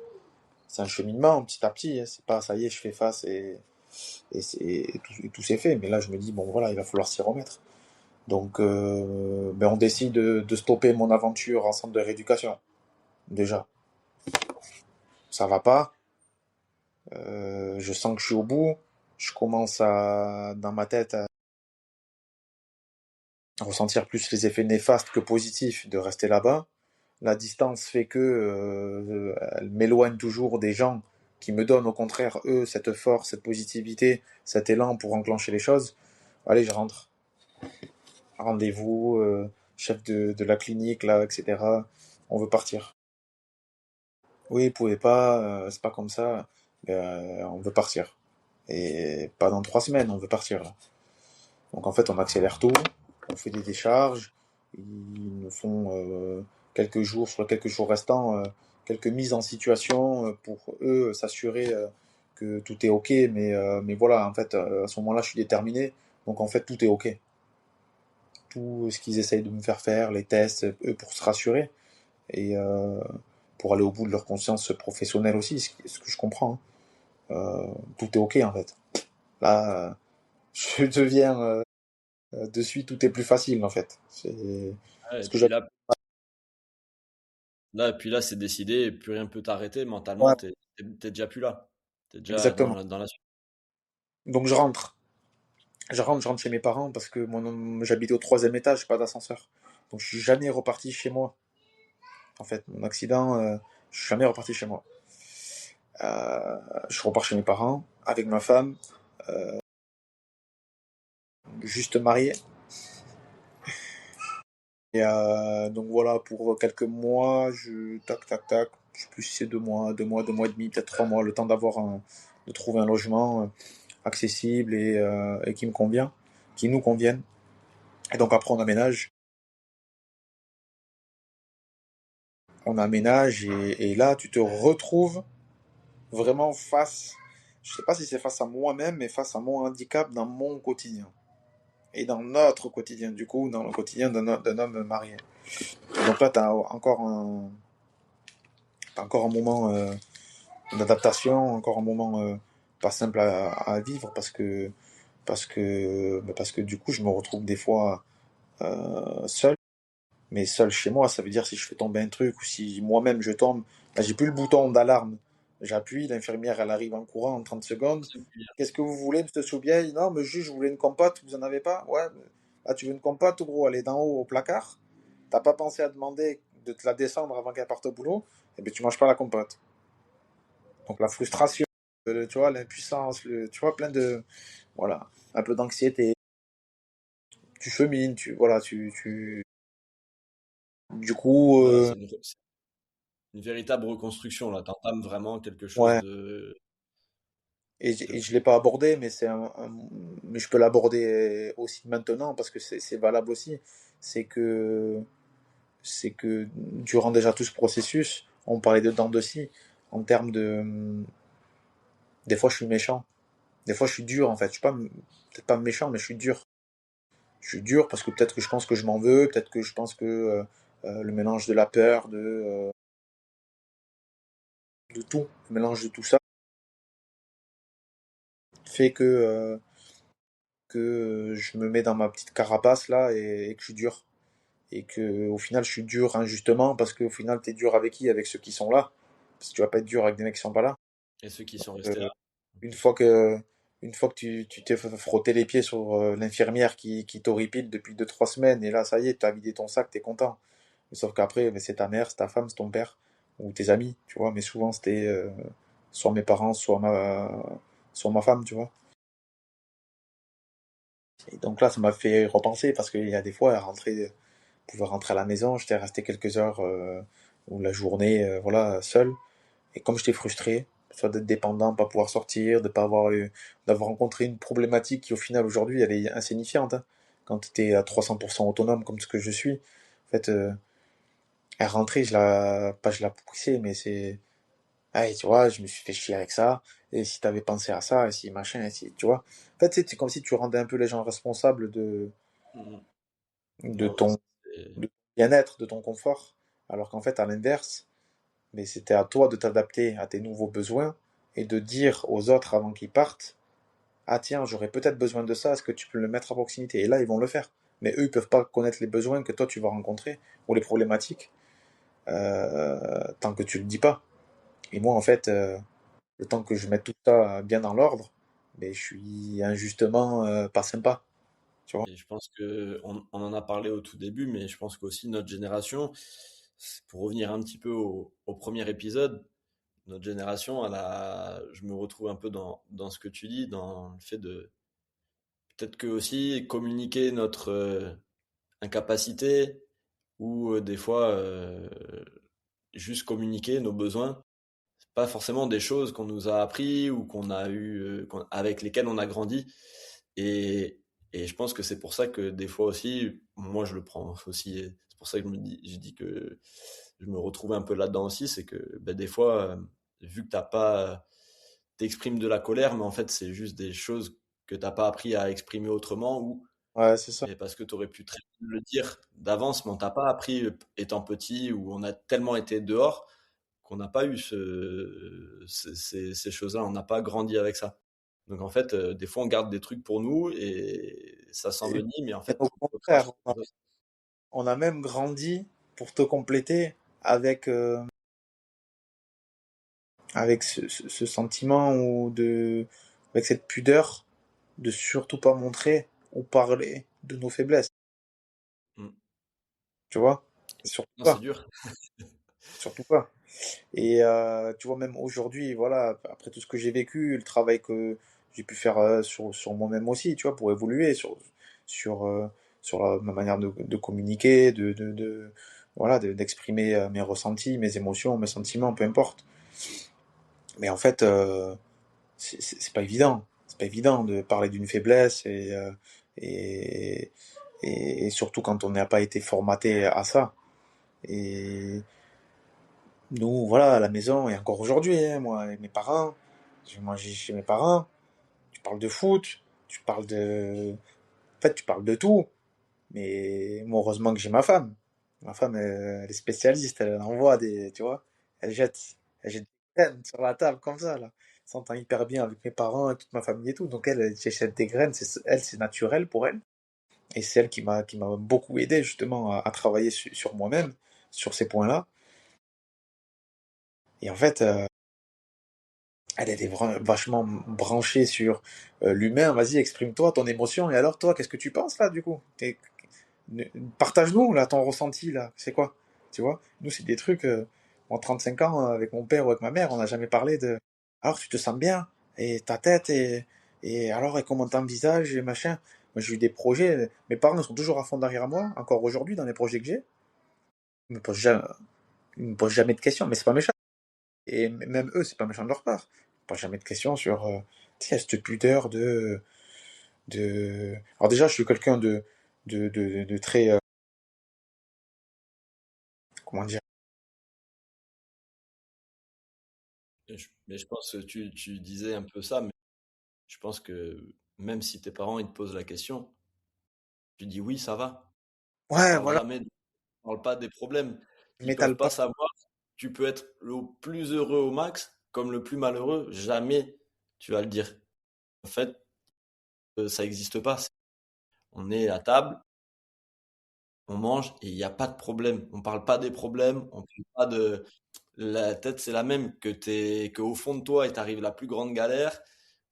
C'est un cheminement, petit à petit, hein. C'est pas, ça y est, je fais face et tout s'est fait. Mais là, je me dis, bon, voilà, il va falloir s'y remettre. Donc, ben, on décide de stopper mon aventure en centre de rééducation. Déjà, ça va pas. Je sens que je suis au bout. Je commence dans ma tête, à ressentir plus les effets néfastes que positifs de rester là-bas. La distance fait que elle m'éloigne toujours des gens qui me donnent au contraire, eux, cette force, cette positivité, cet élan pour enclencher les choses. Allez, je rentre. Rendez-vous, chef de la clinique, là, etc. On veut partir. Oui, vous pouvez pas, c'est pas comme ça. On veut partir. Et pas dans 3 semaines, on veut partir là. Donc en fait, on accélère tout, on fait des décharges, ils nous font quelques jours, sur les quelques jours restants, quelques mises en situation pour eux s'assurer que tout est ok. Mais voilà, en fait, à ce moment-là, je suis déterminé. Donc en fait, tout est ok. Tout ce qu'ils essayent de me faire faire, les tests, eux, pour se rassurer et pour aller au bout de leur conscience professionnelle aussi, ce que je comprends, hein. Tout est ok en fait. Là, je deviens de suite, tout est plus facile en fait. C'est Ouais, ce et que puis j'ai. là, c'est décidé, et plus rien peut t'arrêter. Mentalement, Ouais, t'es déjà plus là. T'es déjà exactement. dans la suite. Donc je rentre. Je rentre chez mes parents parce que j'habitais au troisième étage, pas d'ascenseur. Donc je suis jamais reparti chez moi. En fait, mon accident, je suis jamais reparti chez moi. Je repars chez mes parents avec ma femme, juste marié. Et donc voilà, pour quelques mois, tac, tac, tac, je sais plus si c'est 2 mois, 2 mois et demi, peut-être 3 mois, le temps de trouver un logement accessible et qui me convient, qui nous convienne. Et donc après on aménage et là tu te retrouves vraiment face, je sais pas si c'est face à moi-même, mais face à mon handicap dans mon quotidien. Et dans notre quotidien, du coup, dans le quotidien d'un homme marié. Et donc là, t'as encore un moment d'adaptation, encore un moment pas simple à vivre parce que du coup je me retrouve des fois seul, mais seul chez moi, ça veut dire si je fais tomber un truc ou si moi-même je tombe, là j'ai plus le bouton d'alarme, j'appuie, l'infirmière elle arrive en courant en 30 secondes. Qu'est-ce que vous voulez, monsieur Soubiel? Non, mais juste je voulais une compote, vous en avez pas? Ouais, ah, tu veux une compote, gros, elle est d'en haut au placard, t'as pas pensé à demander de te la descendre avant qu'elle parte au boulot, et bien tu manges pas la compote. Donc la frustration, tu vois, l'impuissance, tu vois, plein de, voilà, un peu d'anxiété. Tu chemines, du coup, Ouais, c'est une véritable reconstruction là. T'entames vraiment quelque chose ouais. Et de... je l'ai pas abordé, mais mais je peux l'aborder aussi maintenant parce que c'est valable aussi. C'est que, c'est que durant déjà tout ce processus, on parlait de dents de scie en termes de, des fois je suis méchant, des fois je suis dur en fait. Je suis pas, peut-être pas méchant, mais je suis dur. Je suis dur parce que peut-être que je pense que je m'en veux, peut-être que je pense que le mélange de la peur, de tout, le mélange de tout ça fait que je me mets dans ma petite carapace là et que je suis dur. Et que au final je suis dur injustement parce qu'au final t'es dur avec qui? Avec ceux qui sont là. Parce que tu vas pas être dur avec des mecs qui sont pas là. Et ceux qui sont Euh, restés là. une fois que, une fois que tu t'es frotté les pieds sur l'infirmière qui t'horripile depuis 2 3 semaines et là ça y est, t'as vidé ton sac, t'es content. Mais sauf qu'après, mais c'est ta mère, c'est ta femme, c'est ton père ou tes amis, tu vois. Mais souvent c'était soit mes parents, soit ma femme, tu vois. Et donc là, ça m'a fait repenser parce qu'il y a des fois, je pouvais rentrer à la maison, j'étais resté quelques heures ou la journée, voilà, seul. Et comme j'étais frustré, soit d'être dépendant, pas pouvoir sortir, de pas avoir d'avoir rencontré une problématique qui au final aujourd'hui elle est insignifiante, hein. Quand tu es à 300% autonome comme ce que je suis, en fait, elle rentrait, je la poussais, mais c'est, ah, tu vois, je me suis fait chier avec ça, et si t'avais pensé à ça, et si machin, et si, tu vois. En fait, c'est comme si tu rendais un peu les gens responsables Mhm. de Non, ça, ton, c'est- de ton bien-être, de ton confort, alors qu'en fait, à l'inverse, mais c'était à toi de t'adapter à tes nouveaux besoins et de dire aux autres avant qu'ils partent, ah tiens, j'aurais peut-être besoin de ça, est-ce que tu peux le mettre à proximité? Et là, ils vont le faire. Mais eux, ils peuvent pas connaître les besoins que toi, tu vas rencontrer, ou les problématiques, tant que tu le dis pas. Et moi, en fait, le temps que je mette tout ça bien dans l'ordre, mais je suis injustement pas sympa, tu vois. et je pense que on en a parlé au tout début, mais je pense qu'aussi notre génération, pour revenir un petit peu au premier épisode, notre génération, je me retrouve un peu dans ce que tu dis, dans le fait de peut-être que aussi communiquer notre incapacité ou des fois juste communiquer nos besoins, c'est pas forcément des choses qu'on nous a appris ou qu'on a eu avec lesquelles on a grandi. Et, et je pense que c'est pour ça que des fois aussi, moi je le prends aussi. C'est pour ça que je dis que je me retrouve un peu là-dedans aussi, c'est que ben, des fois, vu que t'as pas, t'exprimes de la colère, mais en fait c'est juste des choses que t'as pas appris à exprimer autrement ou Ouais, c'est ça. et parce que tu aurais pu très bien le dire d'avance, mais on t'a pas appris étant petit ou on a tellement été dehors qu'on n'a pas eu ces choses-là, on n'a pas grandi avec ça. Donc en fait, des fois on garde des trucs pour nous et ça Et s'envenime, mais en même fait au on le crache contraire, sur les autres. on a même grandi pour te compléter avec, avec ce sentiment ou avec cette pudeur de surtout pas montrer ou parler de nos faiblesses, Mm. tu vois? Surtout Non, c'est pas, dur. surtout pas. Et tu vois, même aujourd'hui, voilà, après tout ce que j'ai vécu, le travail que j'ai pu faire sur moi-même aussi, tu vois, pour évoluer sur, sur ma manière de communiquer, voilà, d'exprimer mes ressentis, mes émotions, mes sentiments, peu importe. Mais en fait, c'est pas évident. C'est pas évident de parler d'une faiblesse et, et surtout quand on n'a pas été formaté à ça. Et nous, voilà, à la maison, et encore aujourd'hui, hein, moi et mes parents, je mangeais chez mes parents, tu parles de foot, tu parles de... En fait, tu parles de tout. Mais moi, heureusement que j'ai ma femme. Ma femme, elle est spécialiste, elle envoie des... Tu vois, elle jette des graines sur la table comme ça, là. Elle s'entend hyper bien avec mes parents et toute ma famille et tout. Donc elle jette des graines, elle, c'est naturel pour elle. Et c'est elle qui m'a beaucoup aidé justement à travailler sur moi-même, sur ces points-là. Et en fait, elle était vachement branchée sur l'humain. Vas-y, exprime-toi, ton émotion. Et alors, toi, qu'est-ce que tu penses là, du coup? Partage-nous là ton ressenti là. C'est quoi? Tu vois? Nous, c'est des trucs. En 35 ans, avec mon père ou avec ma mère, on n'a jamais parlé de. Alors, tu te sens bien et ta tête et alors et comment t'envisages et machin. Moi, j'ai eu des projets. Mes parents sont toujours à fond derrière moi, encore aujourd'hui dans les projets que j'ai. Ils me posent jamais de questions, mais c'est pas méchant. Et même eux, c'est pas méchant de leur part. Pas jamais de questions sur, tu sais, cette pudeur Alors déjà, je suis quelqu'un de très, comment dire, Mais je pense que tu disais un peu ça, mais je pense que même si tes parents ils te posent la question, tu dis oui, ça va. ouais, Parle voilà, jamais, parle pas des problèmes. je Ils peuvent m'étale pas pas. savoir. Tu peux être le plus heureux au max, comme le plus malheureux. Jamais tu vas le dire. En fait, ça n'existe pas. On est à table, on mange et il n'y a pas de problème. On parle pas des problèmes, on parle pas de. La tête, c'est la même, que au fond de toi, il t'arrive la plus grande galère,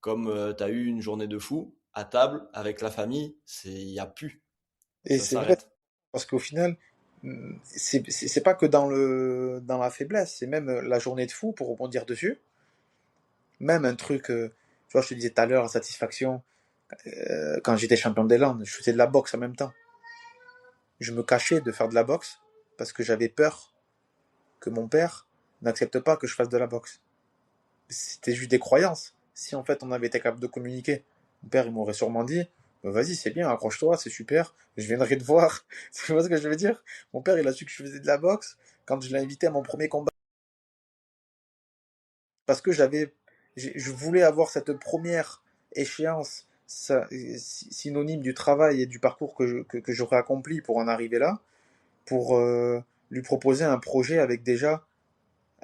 comme tu as eu une journée de fou, à table, avec la famille, il n'y a plus. Et Ça c'est vrai, s'arrête. parce qu'au final, c'est pas que dans la faiblesse, c'est même la journée de fou, pour rebondir dessus. Même un truc, tu vois, je te disais tout à l'heure, la satisfaction, quand j'étais champion des Landes, je faisais de la boxe en même temps. Je me cachais de faire de la boxe parce que j'avais peur que mon père n'accepte pas que je fasse de la boxe. c'était juste des croyances. Si en fait on avait été capable de communiquer, mon père il m'aurait sûrement dit, bah, vas-y, c'est bien, accroche-toi, c'est super, je viendrai te voir. Tu vois ce que je veux dire? Mon père il a su que je faisais de la boxe quand je l'ai invité à mon premier combat parce que je voulais avoir cette première échéance synonyme du travail et du parcours que j'aurais accompli pour en arriver là, pour lui proposer un projet avec déjà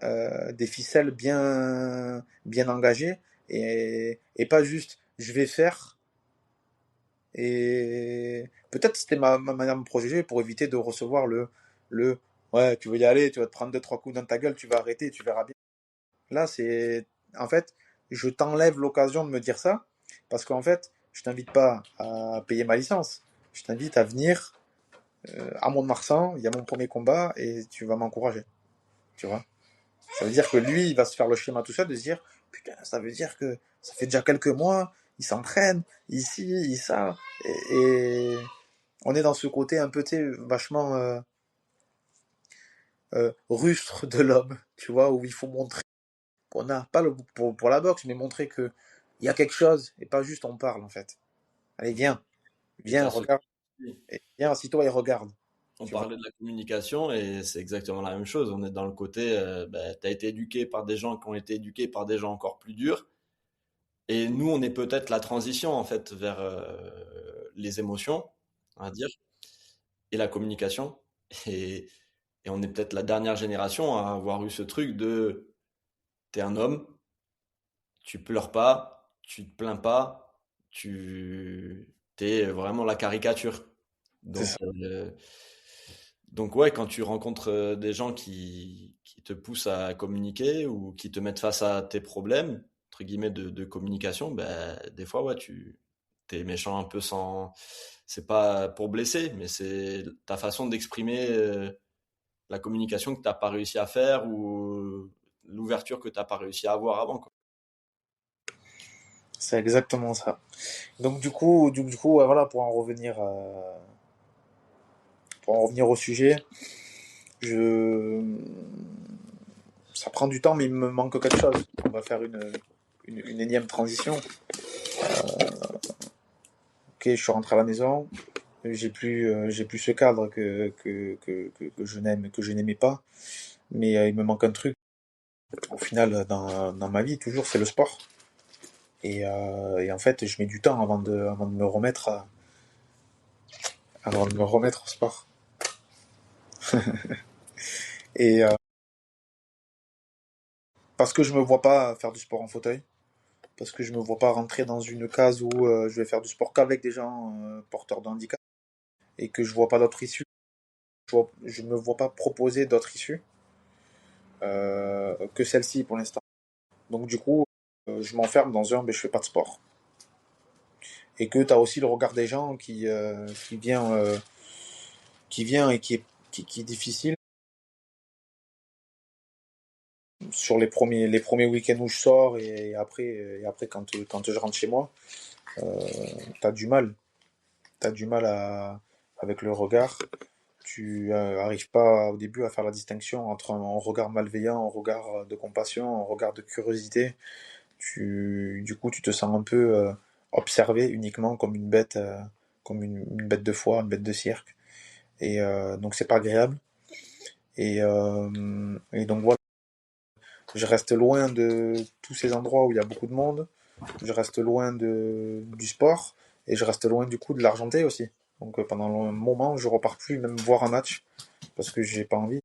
des ficelles bien engagées et pas juste je vais faire et peut-être c'était ma manière de me protéger pour éviter de recevoir le ouais tu veux y aller, tu vas te prendre deux trois coups dans ta gueule, tu vas arrêter, tu verras bien. Là c'est en fait je t'enlève l'occasion de me dire ça parce qu'en fait je t'invite pas à payer ma licence, je t'invite à venir à Mont-de-Marsan, il y a mon premier combat et tu vas m'encourager, tu vois. Ça veut dire que lui, il va se faire le schéma tout seul de se dire putain, ça veut dire que ça fait déjà quelques mois, il s'entraîne, ici, il ça. Et on est dans ce côté un peu, tu sais, vachement rustre de l'homme, tu vois, où il faut montrer qu'on n'a pas le goût pour la boxe, mais montrer que il y a quelque chose et pas juste on parle en fait. Allez, viens, Et tu viens, as ce regarde, et viens, assis-toi et regarde, On tu vois. parlait de la communication et c'est exactement la même chose. On est dans le côté, tu as été éduqué par des gens qui ont été éduqués par des gens encore plus durs. Et nous, on est peut-être la transition en fait vers les émotions, on va dire, et la communication. Et, et on est peut-être la dernière génération à avoir eu ce truc de t'es un homme, tu pleures pas, tu te plains pas, tu t'es vraiment la caricature. C'est Donc, ça. ouais, quand tu rencontres des gens qui te poussent à communiquer ou qui te mettent face à tes problèmes, entre guillemets, de communication, ben, des fois, ouais, t'es méchant un peu sans. C'est pas pour blesser, mais c'est ta façon d'exprimer la communication que t'as pas réussi à faire ou l'ouverture que t'as pas réussi à avoir avant, quoi. C'est exactement ça. Donc du coup, ouais, voilà, pour en revenir au sujet, je, ça prend du temps, mais il me manque quelque chose. On va faire une énième transition. Ok, je suis rentré à la maison, j'ai plus ce cadre que je n'aimais pas, mais il me manque un truc. Au final, dans ma vie, toujours, c'est le sport. Et en fait, je mets du temps avant de me avant de me remettre au sport. Et parce que je me vois pas faire du sport en fauteuil, parce que je me vois pas rentrer dans une case où je vais faire du sport qu'avec des gens porteurs de handicap et que je vois pas d'autres issues. Je me vois pas proposer d'autres issues que celle-ci pour l'instant. Donc du coup, je m'enferme dans un, ben, je fais pas de sport. Et que tu as aussi le regard des gens qui vient et qui est difficile. Sur les premiers week-ends où je sors et après quand je rentre chez moi, t'as du mal. T'as du mal avec le regard. Tu arrives pas au début à faire la distinction entre un regard malveillant, un regard de compassion, un regard de curiosité. Du coup, tu te sens un peu observé uniquement comme une bête, une bête de foire, une bête de cirque. Et donc, c'est pas agréable. Et donc, voilà. Je reste loin de tous ces endroits où il y a beaucoup de monde. Je reste loin du sport. Et je reste loin du coup de l'argenté aussi. Donc pendant un moment, je repars plus même voir un match parce que j'ai pas envie.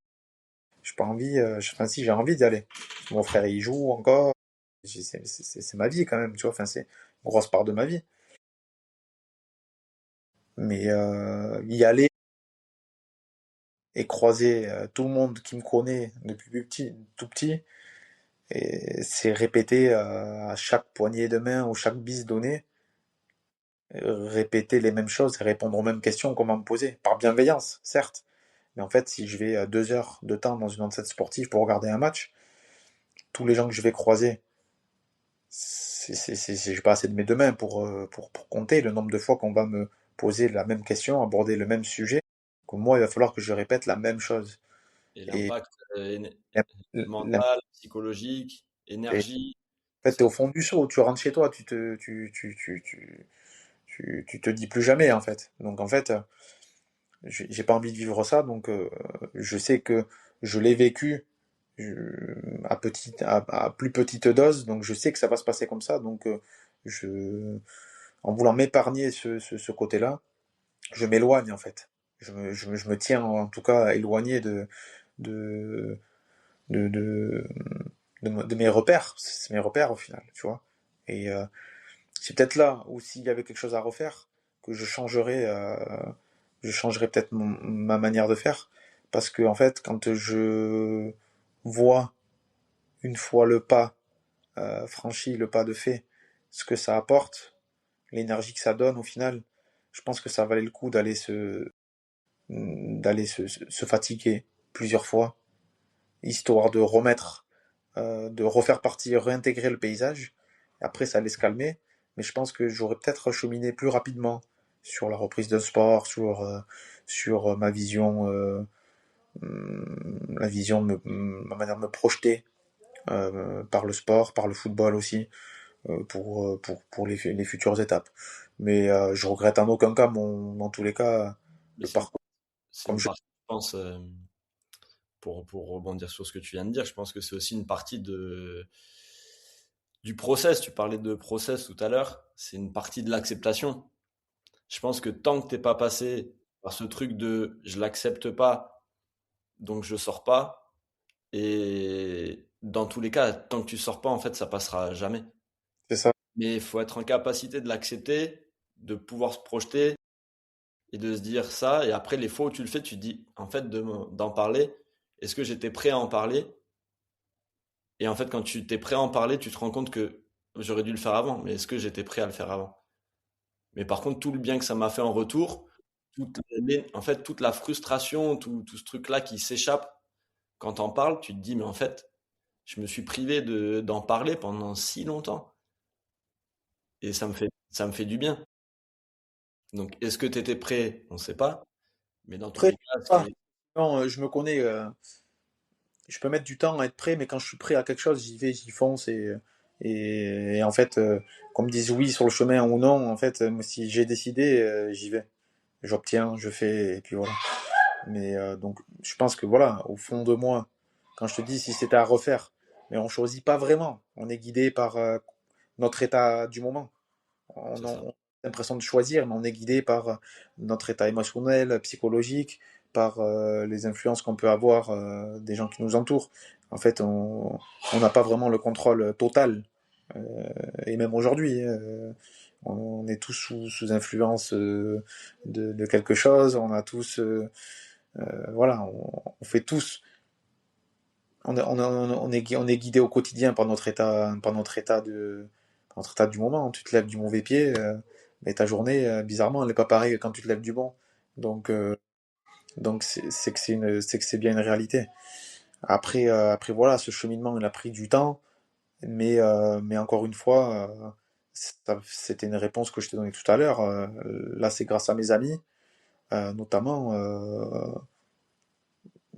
J'ai pas envie. Enfin, si j'ai envie d'y aller. Mon frère il joue encore. C'est ma vie quand même, tu vois. Enfin, c'est une grosse part de ma vie. Mais y aller et croiser tout le monde qui me connaît depuis tout petit, et c'est répéter à chaque poignée de main ou chaque bise donnée, répéter les mêmes choses et répondre aux mêmes questions qu'on va me poser. Par bienveillance, certes. Mais en fait, si je vais 2 heures de temps dans une enceinte sportive pour regarder un match, tous les gens que je vais croiser, j'ai pas assez de mes deux mains pour compter le nombre de fois qu'on va me poser la même question, aborder le même sujet. Que moi, il va falloir que je répète la même chose. Et Et l'impact la- la- mental, psychologique, et énergie. En fait, t'es au fond du seau, tu rentres chez toi, tu te dis plus jamais, en fait. Donc, en fait, j'ai pas envie de vivre ça, donc je sais que je l'ai vécu à plus petite dose, donc je sais que ça va se passer comme ça, donc je, en voulant m'épargner ce côté-là, je m'éloigne en fait. Je me tiens en tout cas éloigné de, de, de, de mes repères. C'est mes repères au final, tu vois. Et c'est peut-être là où s'il y avait quelque chose à refaire, que je changerais peut-être ma manière de faire. Parce que en fait, quand je vois une fois le pas franchi, le pas de fait, ce que ça apporte, l'énergie que ça donne au final, je pense que ça valait le coup se fatiguer plusieurs fois, histoire de remettre, de refaire partie, réintégrer le paysage. Après, ça allait se calmer, mais je pense que j'aurais peut-être cheminé plus rapidement sur la reprise d'un sport, sur ma vision, ma manière de me projeter par le sport, par le football aussi, pour les futures étapes. Mais je regrette en aucun cas, dans tous les cas, Mais le parcours. c'est Comme une je... partie, je pense, pour rebondir sur ce que tu viens de dire, je pense que c'est aussi une partie du process. Tu parlais de process tout à l'heure, c'est une partie de l'acceptation. Je pense que tant que t'es pas passé par ce truc de je l'accepte pas, donc je sors pas, et dans tous les cas, tant que tu sors pas, en fait, ça passera jamais. C'est ça. Mais il faut être en capacité de l'accepter, de pouvoir se projeter et de se dire ça. Et après, les fois où tu le fais, tu te dis, en fait, d'en parler, est-ce que j'étais prêt à en parler? Et en fait, quand tu t'es prêt à en parler, tu te rends compte que j'aurais dû le faire avant, mais est-ce que j'étais prêt à le faire avant? Mais par contre, tout le bien que ça m'a fait en retour, en fait, toute la frustration, tout ce truc-là qui s'échappe, quand t'en parles, tu te dis, mais en fait, je me suis privé d'en parler pendant si longtemps. Et ça me fait du bien. Donc, est-ce que tu étais prêt? On ne sait pas. Mais dans tous Prêt, les cas, ce qui pas. est... Non, je me connais. Je peux mettre du temps à être prêt, mais quand je suis prêt à quelque chose, j'y vais, j'y fonce. Et en fait, qu'on me dise oui sur le chemin ou non, en fait, moi, si j'ai décidé, j'y vais. J'obtiens, je fais, et puis voilà. Mais donc, je pense que voilà, au fond de moi, quand je te dis si c'était à refaire, mais on choisit pas vraiment. On est guidé par notre état du moment. C'est ça. On a l'impression de choisir, mais on est guidé par notre état émotionnel, psychologique, par les influences qu'on peut avoir des gens qui nous entourent. En fait, on n'a pas vraiment le contrôle total. Et même aujourd'hui, on est tous sous influence de quelque chose. On a tous, voilà, on fait tous. On est guidé au quotidien par notre état du moment. Tu te lèves du mauvais pied, mais ta journée, bizarrement, elle n'est pas pareille que quand tu te lèves du bon. Donc, c'est que c'est bien une réalité. Après voilà, ce cheminement, il a pris du temps, mais encore une fois, c'était une réponse que je t'ai donnée tout à l'heure. Là, c'est grâce à mes amis, notamment,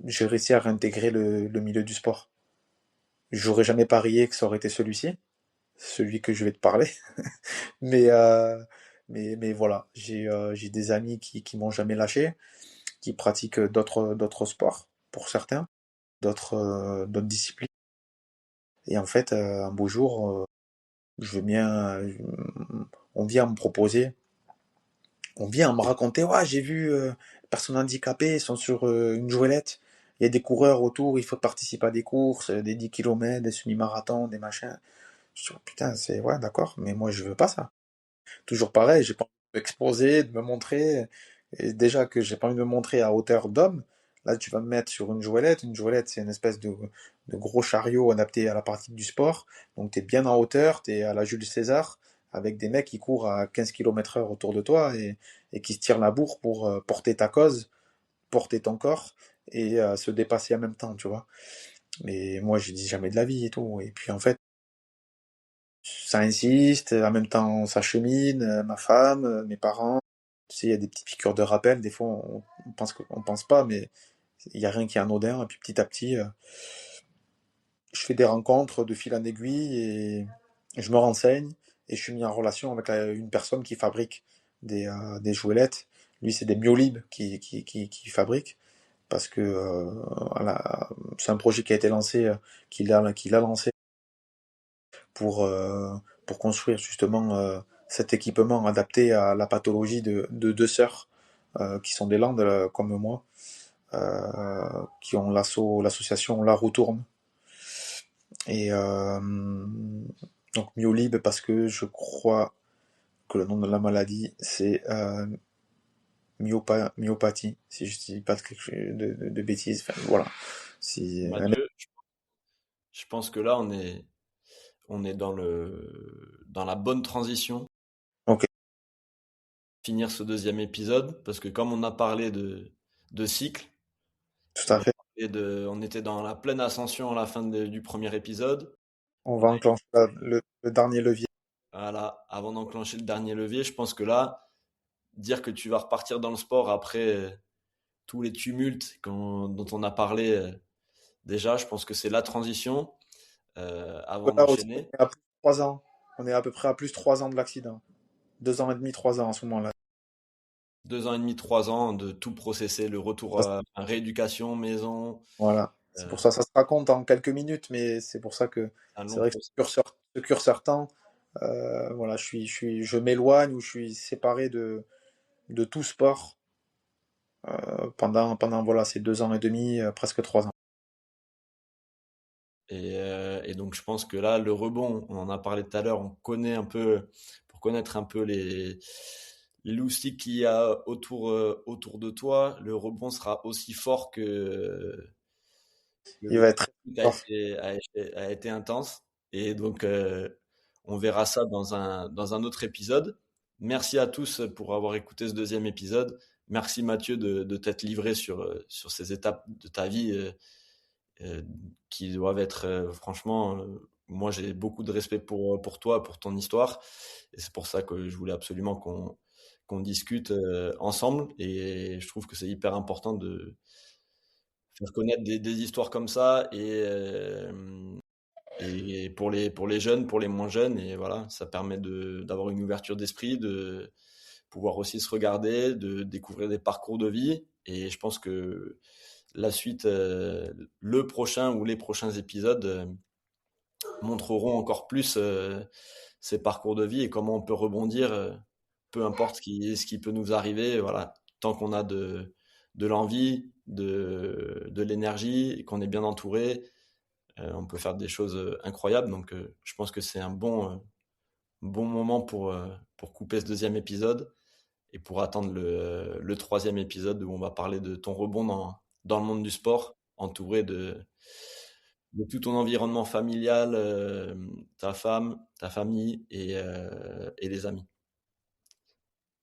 j'ai réussi à réintégrer le milieu du sport. J'aurais jamais parié que ça aurait été celui-ci, celui que je vais te parler. Mais, euh, mais voilà, j'ai des amis qui m'ont jamais lâché, qui pratiquent d'autres sports, pour certains, d'autres disciplines. Et en fait, un beau jour, je viens, on vient me proposer, on vient me raconter, ouais, j'ai vu personnes handicapées, ils sont sur une joëlette, il y a des coureurs autour, il faut participer à des courses, des 10 kilomètres, des semi-marathons, des machins. Je dis, oh, putain, c'est ouais, d'accord, mais moi je veux pas ça. Toujours pareil, j'ai pas envie de m'exposer, de me montrer. Et déjà que j'ai pas envie de me montrer à hauteur d'homme, là tu vas me mettre sur une joëlette. Une joëlette, c'est une espèce de gros chariot adapté à la pratique du sport. Donc tu es bien en hauteur, tu es à la Jules César, avec des mecs qui courent à 15 km/h autour de toi et qui se tirent la bourre pour porter ta cause, porter ton corps et se dépasser en même temps, tu vois. Mais moi, j'ai dit jamais de la vie et tout. Et puis en fait, ça insiste, en même temps ça chemine, ma femme, mes parents. Tu sais, il y a des petites piqûres de rappel, des fois on pense qu'on pense pas, mais il n'y a rien qui est anodin. Et puis petit à petit, je fais des rencontres de fil en aiguille je me renseigne et je suis mis en relation avec une personne qui fabrique des jouelettes. Lui, c'est des Myolib qui fabrique parce que voilà, c'est un projet qui a été lancé, qu'il a lancé pour, euh, pour construire justement cet équipement adapté à la pathologie de deux sœurs qui sont des Landes comme moi, qui ont l'association La Roue Tourne. Et donc Myolib parce que je crois que le nom de la maladie c'est myopathie, si je dis pas de bêtises. Enfin, voilà. Si, Mathieu, je pense que là, on est dans la bonne transition. ok, Finir ce deuxième épisode, parce que comme on a parlé de cycle, tout on à a fait. on était dans la pleine ascension à la fin du premier épisode. On va enclencher le dernier levier. Voilà, avant d'enclencher le dernier levier, je pense que là, dire que tu vas repartir dans le sport après tous les tumultes dont on a parlé déjà, je pense que c'est la transition avant Là aussi, d'enchaîner. on est à plus de 3 ans. On est à peu près à plus de 3 ans de l'accident. 2 ans et demi, 3 ans à ce moment-là. 2 ans et demi, 3 ans de tout processer, le retour Ça, à rééducation, maison, voilà. C'est euh, pour ça, ça se raconte en quelques minutes, mais c'est pour ça que un long c'est vrai que processus. ce curseur temps, voilà, je m'éloigne ou je suis séparé de tout sport pendant voilà, ces 2 ans et demi, presque 3 ans. Et donc, je pense que là, le rebond, on en a parlé tout à l'heure, on connaît un peu, pour connaître un peu les loustiques qu'il y a autour de toi, le rebond sera aussi fort que Il le va être très truc fort. a été intense. Et donc, on verra ça dans un autre épisode. Merci à tous pour avoir écouté ce deuxième épisode. Merci Mathieu de t'être livré sur ces étapes de ta vie euh, qui doivent être franchement, moi j'ai beaucoup de respect pour toi, pour ton histoire, et c'est pour ça que je voulais absolument qu'on discute ensemble, et je trouve que c'est hyper important de faire connaître des histoires comme ça, et pour les jeunes, pour les moins jeunes, et voilà, ça permet d'avoir une ouverture d'esprit, de pouvoir aussi se regarder, de découvrir des parcours de vie, et je pense que la suite, le prochain ou les prochains épisodes montreront encore plus ces parcours de vie et comment on peut rebondir, peu importe ce qui peut nous arriver. Voilà, tant qu'on a de l'envie, de l'énergie, et qu'on est bien entouré, on peut faire des choses incroyables. Donc, je pense que c'est un bon moment pour couper ce deuxième épisode et pour attendre le troisième épisode où on va parler de ton rebond dans le monde du sport, entouré de tout ton environnement familial, ta femme, ta famille et les amis.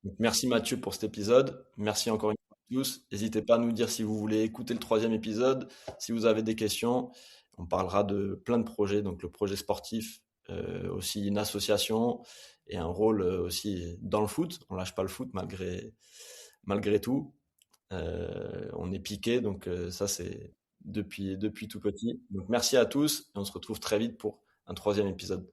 Donc, merci Mathieu pour cet épisode. Merci encore une fois à tous. N'hésitez pas à nous dire si vous voulez écouter le troisième épisode, si vous avez des questions. On parlera de plein de projets, donc le projet sportif, aussi une association et un rôle aussi dans le foot. On lâche pas le foot malgré tout. On est piqué, donc ça c'est depuis tout petit. Donc merci à tous et on se retrouve très vite pour un troisième épisode.